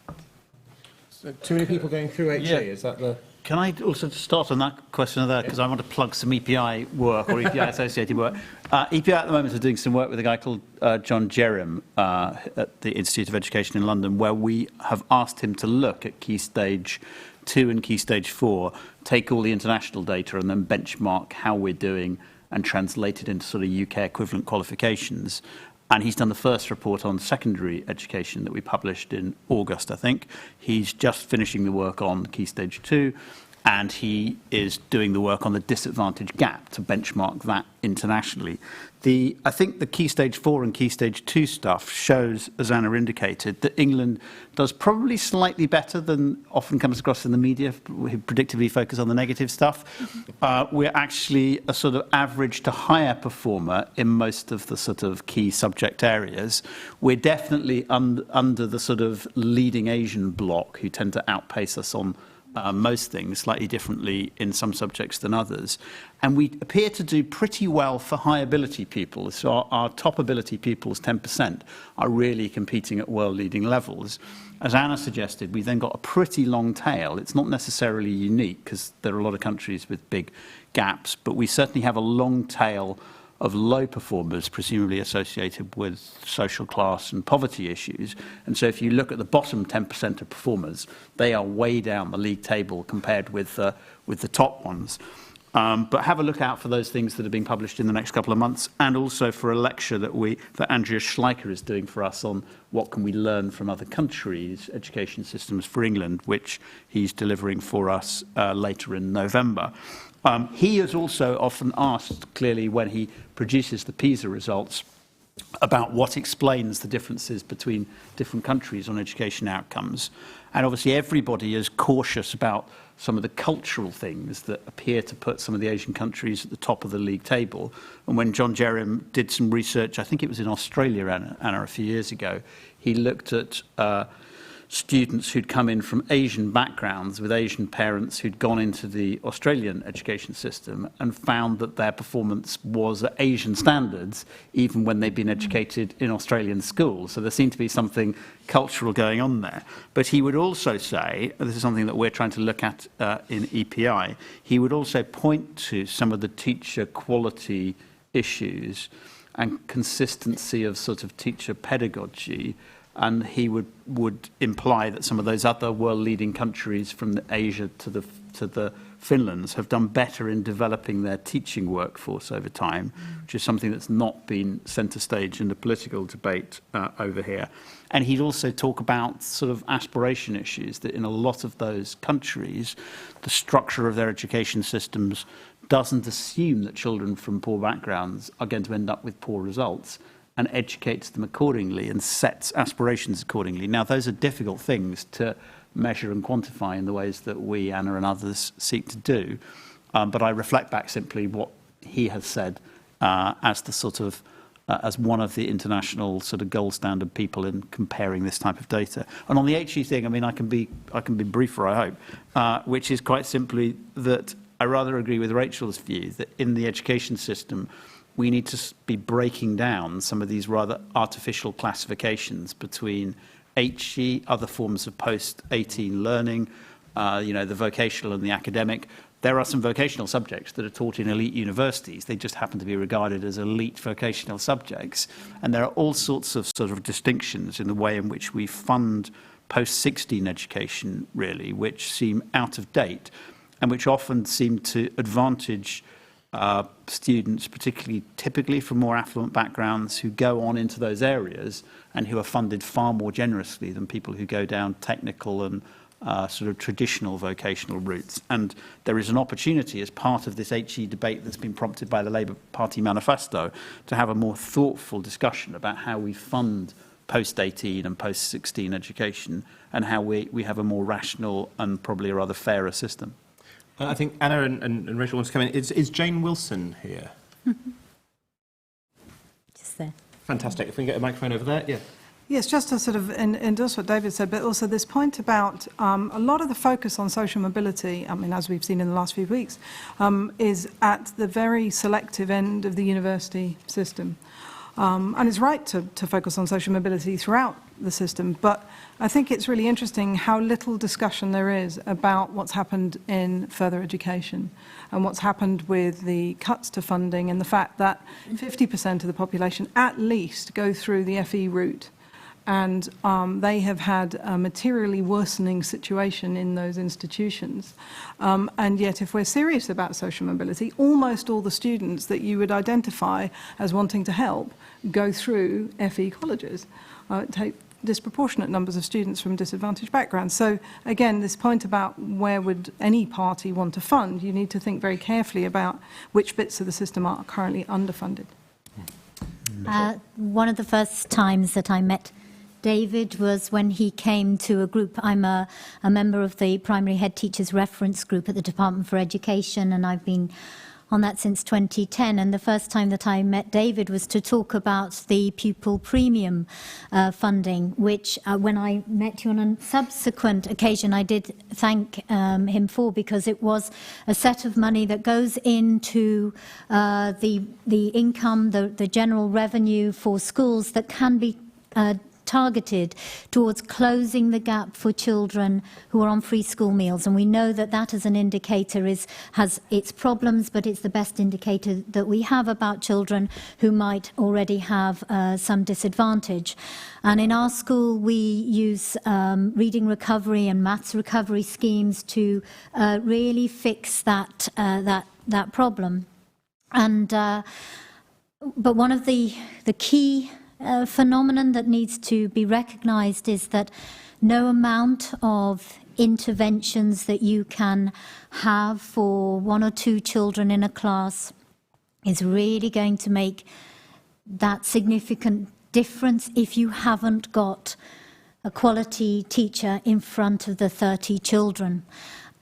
So too many people going through HE, is that the... Can I also start on that question there, because I want to plug some EPI work or EPI-associated work. EPI at the moment is doing some work with a guy called John Jerram at the Institute of Education in London, where we have asked him to look at Key Stage 2 and Key Stage 4, take all the international data and then benchmark how we're doing and translate it into UK equivalent qualifications. And he's done the first report on secondary education that we published in August, I think. He's just finishing the work on Key Stage 2, and he is doing the work on the disadvantage gap to benchmark that internationally. I think the Key Stage 4 and Key Stage 2 stuff shows, as Anna indicated, that England does probably slightly better than often comes across in the media, who predictably focus on the negative stuff. We're actually a average to higher performer in most of the key subject areas. We're definitely under the leading Asian bloc, who tend to outpace us on most things, slightly differently in some subjects than others. And we appear to do pretty well for high ability pupils. So our top ability pupils, 10%, are really competing at world leading levels. As Anna suggested, we then got a pretty long tail. It's not necessarily unique because there are a lot of countries with big gaps, but we certainly have a long tail of low performers, presumably associated with social class and poverty issues. And so if you look at the bottom 10% of performers, they are way down the league table compared with the top ones. But have a look out for those things that are being published in the next couple of months, and also for a lecture that Andrea Schleicher is doing for us on what can we learn from other countries' education systems for England, which he's delivering for us later in November. He is also often asked, clearly, when he produces the PISA results, about what explains the differences between different countries on education outcomes. And obviously everybody is cautious about some of the cultural things that appear to put some of the Asian countries at the top of the league table. And when John Jerram did some research, I think it was in Australia, Anna, a few years ago, he looked at students who'd come in from Asian backgrounds with Asian parents who'd gone into the Australian education system and found that their performance was at Asian standards, even when they'd been educated in Australian schools. So there seemed to be something cultural going on there. But he would also say, this is something that we're trying to look at in EPI, he would also point to some of the teacher quality issues and consistency of sort of teacher pedagogy. And he would imply that some of those other world-leading countries from Asia to the Finlands have done better in developing their teaching workforce over time, which is something that's not been centre stage in the political debate over here. And he'd also talk about sort of aspiration issues, that in a lot of those countries, the structure of their education systems doesn't assume that children from poor backgrounds are going to end up with poor results, and educates them accordingly and sets aspirations accordingly. Now, those are difficult things to measure and quantify in the ways that we, Anna and others, seek to do. But I reflect back simply what he has said as the sort of, as one of the international sort of gold standard people in comparing this type of data. And on the HE thing, I mean, I can be briefer, I hope, which is quite simply that I rather agree with Rachel's view that in the education system, we need to be breaking down some of these rather artificial classifications between HE, other forms of post-18 learning, the vocational and the academic. There are some vocational subjects that are taught in elite universities. They just happen to be regarded as elite vocational subjects. And there are all sorts of sort of distinctions in the way in which we fund post-16 education, really, which seem out of date and which often seem to advantage students, typically from more affluent backgrounds, who go on into those areas and who are funded far more generously than people who go down technical and sort of traditional vocational routes. And there is an opportunity as part of this HE debate that's been prompted by the Labour Party manifesto to have a more thoughtful discussion about how we fund post-18 and post-16 education and how we have a more rational and probably a rather fairer system. I think Anna and Rachel want to come in. Is Jane Wilson here? Just there. Fantastic. If we can get a microphone over there. Yeah. Yes, just to sort of endorse what David said, but also this point about a lot of the focus on social mobility, I mean, as we've seen in the last few weeks, is at the very selective end of the university system. And it's right to focus on social mobility throughout the system, but I think it's really interesting how little discussion there is about what's happened in further education and what's happened with the cuts to funding and the fact that 50% of the population at least go through the FE route. And they have had a materially worsening situation in those institutions. And yet, if we're serious about social mobility, almost all the students that you would identify as wanting to help go through FE colleges. Take disproportionate numbers of students from disadvantaged backgrounds. So again, this point about where would any party want to fund, you need to think very carefully about which bits of the system are currently underfunded. One of the first times that I met David was when he came to a group. I'm a member of the Primary Head Teachers Reference Group at the Department for Education, and I've been on that since 2010. And the first time that I met David was to talk about the pupil premium funding, which when I met you on a subsequent occasion, I did thank him for, because it was a set of money that goes into the income, the general revenue for schools that can be targeted towards closing the gap for children who are on free school meals. And we know that that as an indicator has its problems, but it's the best indicator that we have about children who might already have some disadvantage. And in our school, we use reading recovery and maths recovery schemes to really fix that problem. And but one of the key phenomenon that needs to be recognised is that no amount of interventions that you can have for 1 or 2 children in a class is really going to make that significant difference if you haven't got a quality teacher in front of the 30 children.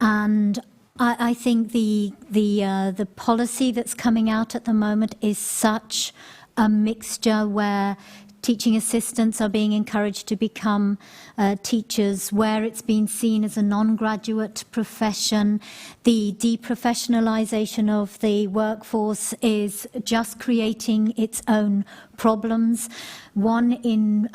And I think the policy that's coming out at the moment is such a mixture where teaching assistants are being encouraged to become teachers, where it's been seen as a non-graduate profession. The deprofessionalisation of the workforce is just creating its own problems. 1 in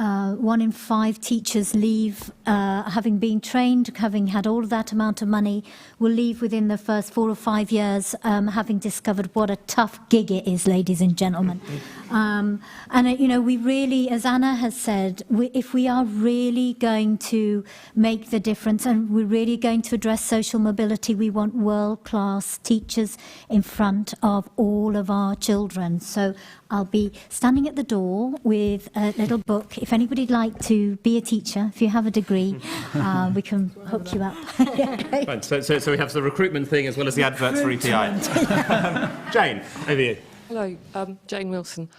5 teachers leave, having been trained, having had all of that amount of money, will leave within the first 4 or 5 years, having discovered what a tough gig it is, ladies and gentlemen. And you know, we really, as Anna has said, if we are really going to make the difference and we're really going to address social mobility, we want world-class teachers in front of all of our children. So I'll be standing at the door with a little book. If anybody'd like to be a teacher, if you have a degree, we can hook you up. Yeah, great. Right, so we have the recruitment thing as well as the adverts for ETI. Jane, over you. Hello, Jane Wilson.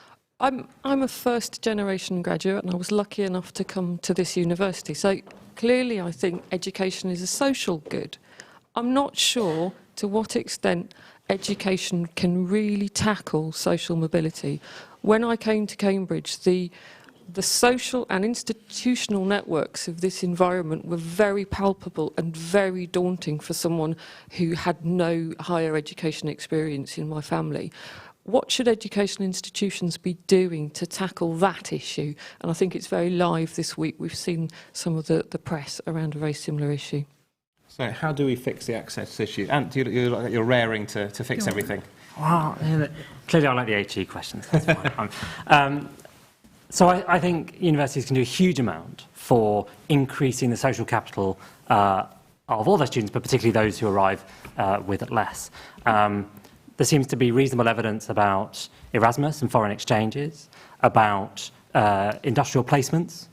I'm a first-generation graduate, and I was lucky enough to come to this university. So clearly, I think education is a social good. I'm not sure to what extent education can really tackle social mobility. When I came to Cambridge, the social and institutional networks of this environment were very palpable and very daunting for someone who had no higher education experience in my family. What should educational institutions be doing to tackle that issue? And I think it's very live this week. We've seen some of the press around a very similar issue. So how do we fix the access issue? Ant, you're raring to fix everything. Well, clearly I like the HE questions. That's fine. So I think universities can do a huge amount for increasing the social capital of all their students, but particularly those who arrive with less. There seems to be reasonable evidence about Erasmus and foreign exchanges, about industrial placements.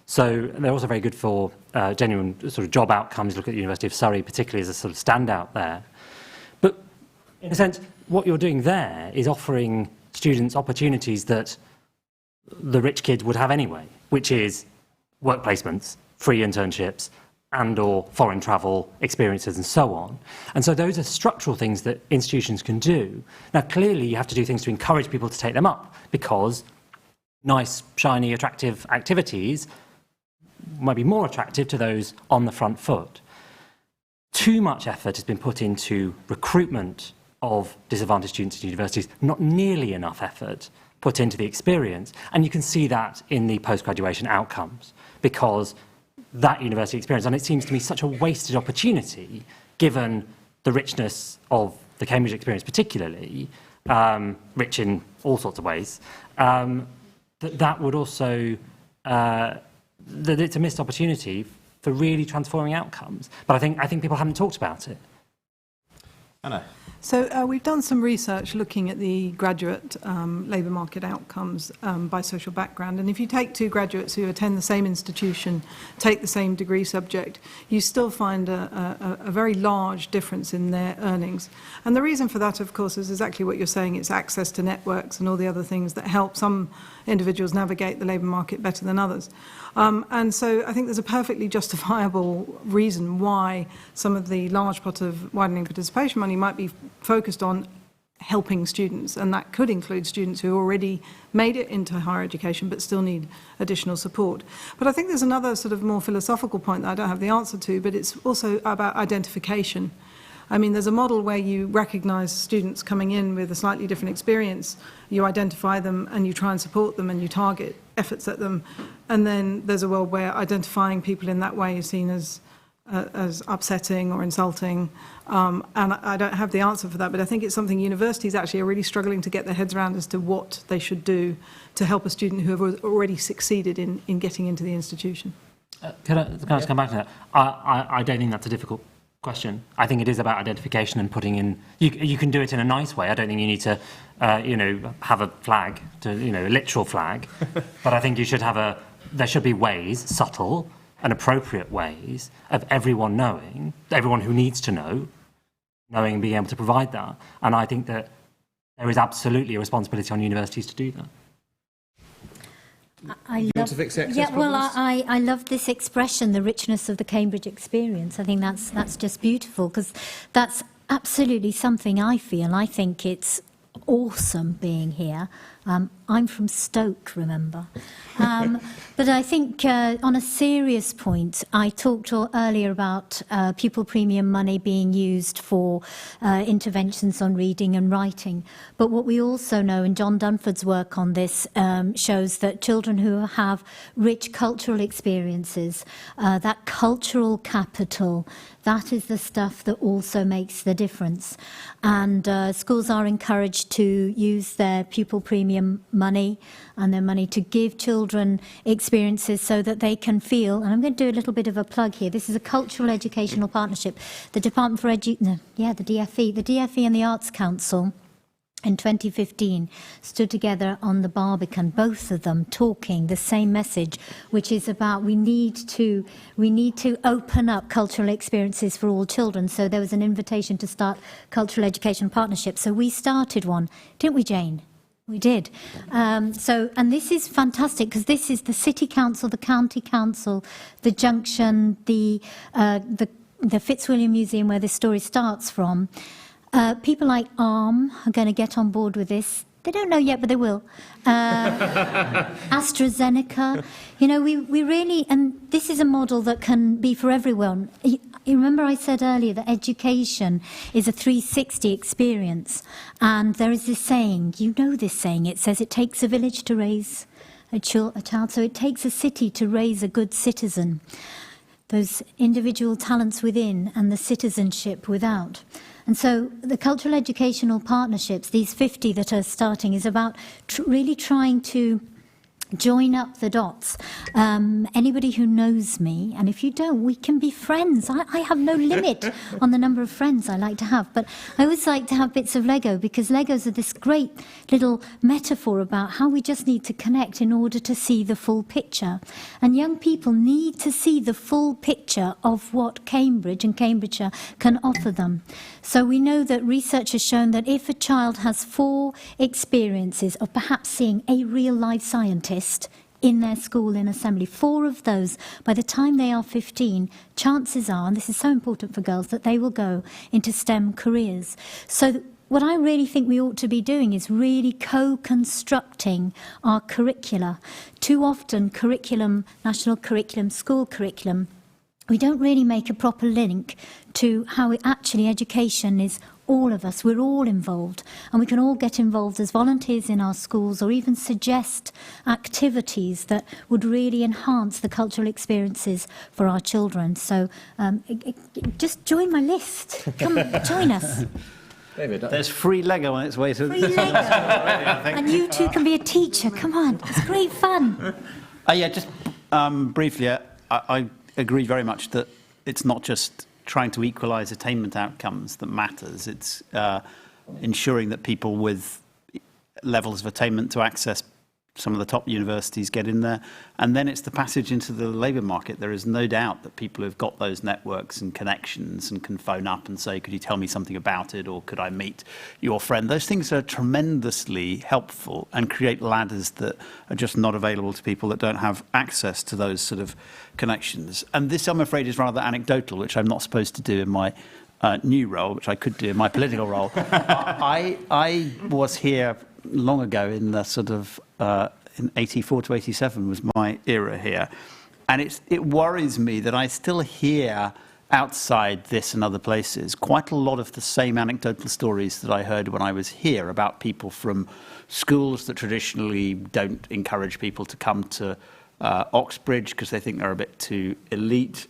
So they're also very good for genuine sort of job outcomes. Look at the University of Surrey, particularly as a sort of standout there. But in a sense, what you're doing there is offering students opportunities that the rich kids would have anyway, which is work placements, free internships, and/or foreign travel experiences and so on. And so those are structural things that institutions can do. Now, clearly, you have to do things to encourage people to take them up, because nice, shiny, attractive activities might be more attractive to those on the front foot. Too much effort has been put into recruitment of disadvantaged students at universities, not nearly enough effort put into the experience. And you can see that in the post-graduation outcomes, because that university experience, and it seems to me such a wasted opportunity, given the richness of the Cambridge experience particularly, rich in all sorts of ways, that would also, that it's a missed opportunity for really transforming outcomes. But I think people haven't talked about it. Anna. So we've done some research looking at the graduate labour market outcomes by social background. And if you take 2 graduates who attend the same institution, take the same degree subject, you still find a very large difference in their earnings. And the reason for that, of course, is exactly what you're saying. It's access to networks and all the other things that help some individuals navigate the labour market better than others. And so I think there's a perfectly justifiable reason why some of the large pot of widening participation money might be focused on helping students, and that could include students who already made it into higher education but still need additional support. But I think there's another sort of more philosophical point that I don't have the answer to, but it's also about identification. I mean, there's a model where you recognise students coming in with a slightly different experience, you identify them and you try and support them and you target efforts at them. And then there's a world where identifying people in that way is seen as upsetting or insulting. And I don't have the answer for that, but I think it's something universities actually are really struggling to get their heads around as to what they should do to help a student who have already succeeded in getting into the institution. Can I just come back to that? I don't think that's a difficult question. I think it is about identification and putting in. You can do it in a nice way. I don't think you need to, have a flag, a literal flag. But I think you should have there should be ways, subtle and appropriate ways, of everyone knowing, everyone who needs to know, knowing and being able to provide that. And I think that there is absolutely a responsibility on universities to do that. I love this expression, the richness of the Cambridge experience. I think that's just beautiful, because that's absolutely something I feel. I think it's awesome being here. I'm from Stoke, remember. But I think on a serious point, I talked earlier about pupil premium money being used for interventions on reading and writing. But what we also know, and John Dunford's work on this shows that children who have rich cultural experiences, that cultural capital, that is the stuff that also makes the difference. And schools are encouraged to use their pupil premium money and their money to give children experiences so that they can feel, and I'm going to do a little bit of a plug here, this is a cultural educational partnership. The Department for the DFE and the Arts Council in 2015 stood together on the Barbican, both of them talking the same message, which is about we need to open up cultural experiences for all children. So there was an invitation to start cultural education partnerships. So we started one, didn't we, Jane? We did. And this is fantastic, because this is the City Council, the County Council, the Junction, the Fitzwilliam Museum, where this story starts from. People like ARM are going to get on board with this. They don't know yet, but they will. AstraZeneca. We really, and this is a model that can be for everyone. You remember I said earlier that education is a 360 experience. And there is this saying, this saying, it says it takes a village to raise a child, so it takes a city to raise a good citizen. Those individual talents within and the citizenship without. And so the cultural educational partnerships, these 50 that are starting, is about really trying to join up the dots. Anybody who knows me, and if you don't, we can be friends. I have no limit on the number of friends I like to have, but I always like to have bits of Lego, because Legos are this great little metaphor about how we just need to connect in order to see the full picture. And young people need to see the full picture of what Cambridge and Cambridgeshire can offer them. So we know that research has shown that if a child has 4 experiences of perhaps seeing a real life scientist in their school in assembly, 4 of those, by the time they are 15, chances are, and this is so important for girls, that they will go into STEM careers. So what I really think we ought to be doing is really co-constructing our curricula. Too often, curriculum, national curriculum, school curriculum, we don't really make a proper link to how education is all of us. We're all involved, and we can all get involved as volunteers in our schools, or even suggest activities that would really enhance the cultural experiences for our children. So just join my list. Come join us. David, there's free Lego on its way to free Lego. And you too can be a teacher. Come on, it's great fun. Just briefly, I agree very much that it's not just trying to equalise attainment outcomes that matters. It's ensuring that people with levels of attainment to access some of the top universities get in there. And then it's the passage into the labour market. There is no doubt that people who've got those networks and connections and can phone up and say, could you tell me something about it, or could I meet your friend? Those things are tremendously helpful and create ladders that are just not available to people that don't have access to those sort of connections. And this, I'm afraid, is rather anecdotal, which I'm not supposed to do in my new role, which I could do in my political role. I was here long ago in the sort of in 84 to 87 was my era here, and it worries me that I still hear outside this and other places quite a lot of the same anecdotal stories that I heard when I was here about people from schools that traditionally don't encourage people to come to Oxbridge because they think they're a bit too elite.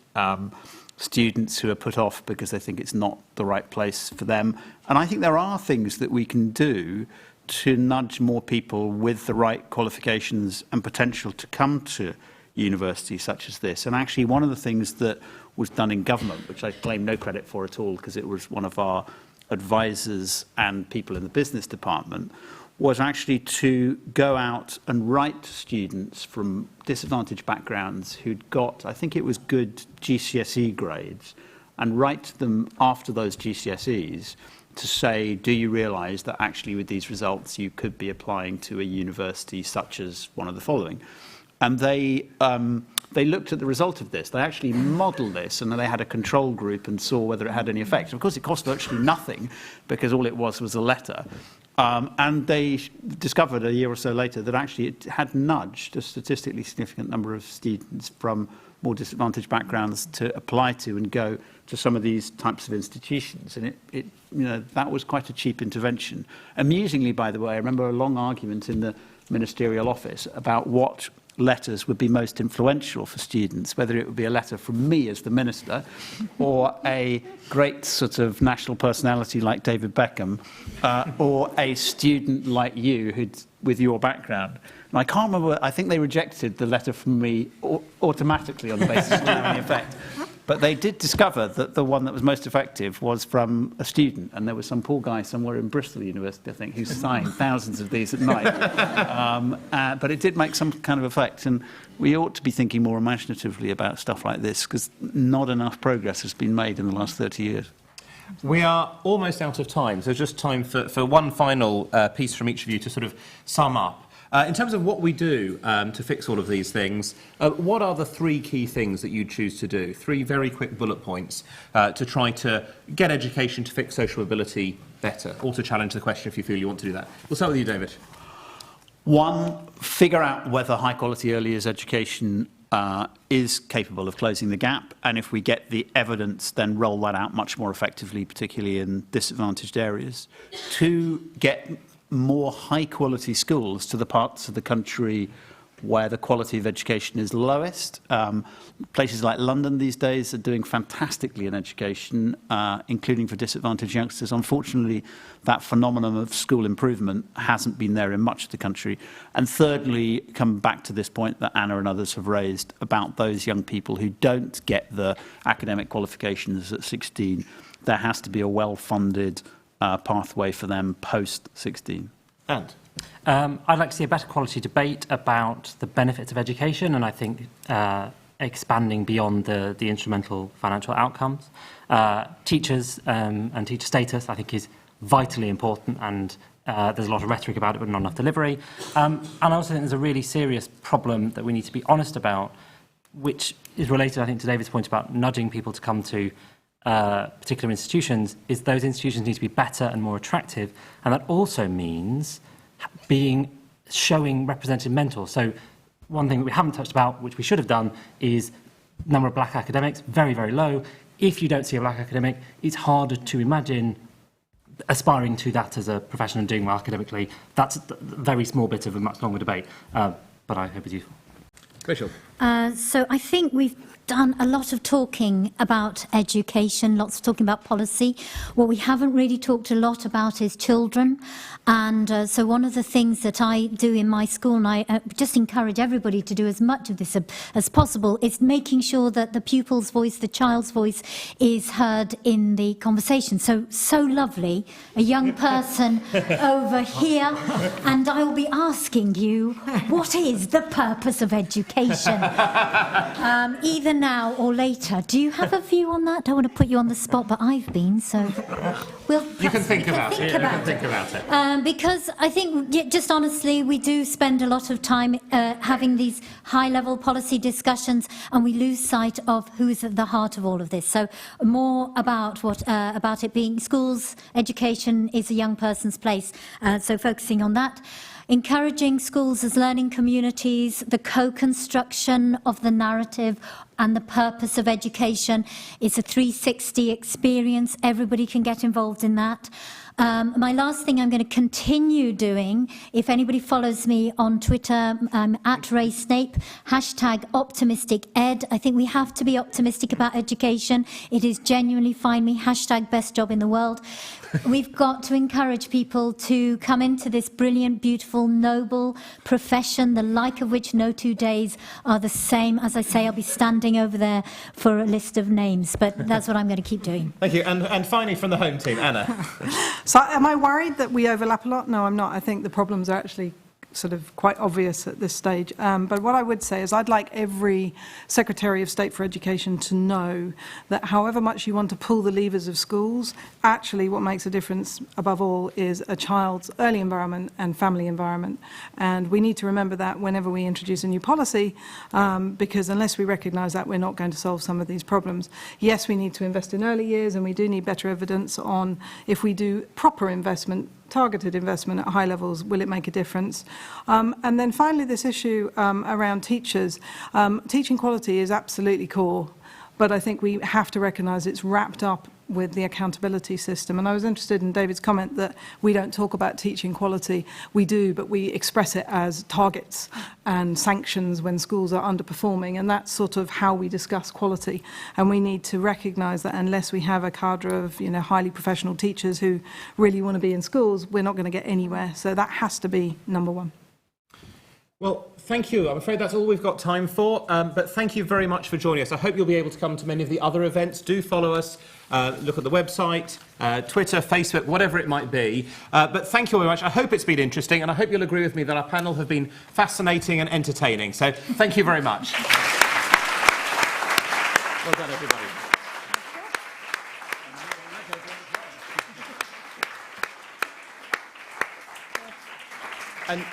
Students who are put off because they think it's not the right place for them. And I think there are things that we can do to nudge more people with the right qualifications and potential to come to university such as this. And actually, one of the things that was done in government, which I claim no credit for at all because it was one of our advisors and people in the business department, was actually to go out and write to students from disadvantaged backgrounds who'd got, I think it was good GCSE grades, and write to them after those GCSEs to say, do you realise that actually with these results you could be applying to a university such as one of the following? And they looked at the result of this. They actually modelled this, and then they had a control group and saw whether it had any effect. Of course, it cost virtually nothing because all it was a letter. And they discovered a year or so later that actually it had nudged a statistically significant number of students from more disadvantaged backgrounds to apply to and go to some of these types of institutions. And that was quite a cheap intervention. Amusingly, by the way, I remember a long argument in the ministerial office about what letters would be most influential for students, whether it would be a letter from me as the minister or a great sort of national personality like David Beckham or a student like you with your background. And I can't remember, I think they rejected the letter from me automatically on the basis of any effect. But they did discover that the one that was most effective was from a student, and there was some poor guy somewhere in Bristol University, I think, who signed thousands of these at night. But it did make some kind of effect, and we ought to be thinking more imaginatively about stuff like this, because not enough progress has been made in the last 30 years. We are almost out of time, so just time for one final piece from each of you to sort of sum up. In terms of what we do to fix all of these things, what are the 3 key things that you choose to do? 3 very quick bullet points to try to get education to fix social mobility better, or to challenge the question if you feel you want to do that. We'll start with you, David. 1, figure out whether high-quality early years education is capable of closing the gap, and if we get the evidence, then roll that out much more effectively, particularly in disadvantaged areas. 2, get more high-quality schools to the parts of the country where the quality of education is lowest. Places like London these days are doing fantastically in education, including for disadvantaged youngsters. Unfortunately, that phenomenon of school improvement hasn't been there in much of the country. And thirdly, come back to this point that Anna and others have raised about those young people who don't get the academic qualifications at 16. There has to be a well-funded pathway for them post-16. And? I'd like to see a better quality debate about the benefits of education, and I think expanding beyond the instrumental financial outcomes. Teachers and teacher status, I think, is vitally important, and there's a lot of rhetoric about it, but not enough delivery. And I also think there's a really serious problem that we need to be honest about, which is related, I think, to David's point about nudging people to come to particular institutions, is those institutions need to be better and more attractive, and that also means showing representative mentors. So one thing that we haven't touched about, which we should have done, is number of black academics, very, very low. If you don't see a black academic, it's harder to imagine aspiring to that as a profession and doing well academically. That's a very small bit of a much longer debate, but I hope it's useful. Rachel. So I think we've done a lot of talking about education, lots of talking about policy. What we haven't really talked a lot about is children. And so one of the things that I do in my school, and I just encourage everybody to do as much of this as possible, is making sure that the pupil's voice, the child's voice, is heard in the conversation. So lovely, a young person over here, and I will be asking you, what is the purpose of education? Either now or later. Do you have a view on that? I don't want to put you on the spot, but I've been, so you can think about it. Because I think, just honestly, we do spend a lot of time having these high-level policy discussions, and we lose sight of who's at the heart of all of this. So more about about it being schools, education is a young person's place. So focusing on that. Encouraging schools as learning communities, the co-construction of the narrative and the purpose of education. It's a 360 experience. Everybody can get involved in that. My last thing I'm going to continue doing, if anybody follows me on Twitter, I'm at Ray Snape, #OptimisticEd. I think we have to be optimistic about education. It is genuinely, find me, #BestJobInTheWorld. We've got to encourage people to come into this brilliant, beautiful, noble profession, the like of which no 2 days are the same. As I say, I'll be standing over there for a list of names, but that's what I'm going to keep doing. Thank you. And finally, from the home team, Anna. So am I worried that we overlap a lot? No, I'm not. I think the problems are actually sort of quite obvious at this stage. But what I would say is I'd like every Secretary of State for Education to know that however much you want to pull the levers of schools, actually what makes a difference above all is a child's early environment and family environment. And we need to remember that whenever we introduce a new policy, because unless we recognise that, we're not going to solve some of these problems. Yes, we need to invest in early years, and we do need better evidence on if we do proper investment, targeted investment at high levels, will it make a difference? And then finally, this issue around teachers. Teaching quality is absolutely core, but I think we have to recognise it's wrapped up with the accountability system. And I was interested in David's comment that we don't talk about teaching quality. We do, but we express it as targets and sanctions when schools are underperforming, and that's sort of how we discuss quality. And we need to recognise that unless we have a cadre of highly professional teachers who really want to be in schools, we're not going to get anywhere. So that has to be number one. Well, thank you. I'm afraid that's all we've got time for, but thank you very much for joining us. I hope you'll be able to come to many of the other events. Do follow us, look at the website, Twitter, Facebook, whatever it might be. But thank you very much. I hope it's been interesting, and I hope you'll agree with me that our panel have been fascinating and entertaining. So thank you very much. Well done, everybody. And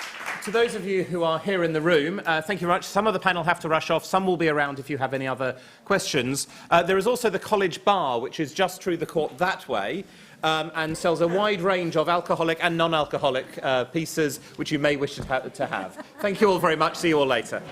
to those of you who are here in the room, thank you very much. Some of the panel have to rush off. Some will be around if you have any other questions. There is also the college bar, which is just through the court that way, and sells a wide range of alcoholic and non-alcoholic pieces, which you may wish to have. Thank you all very much. See you all later.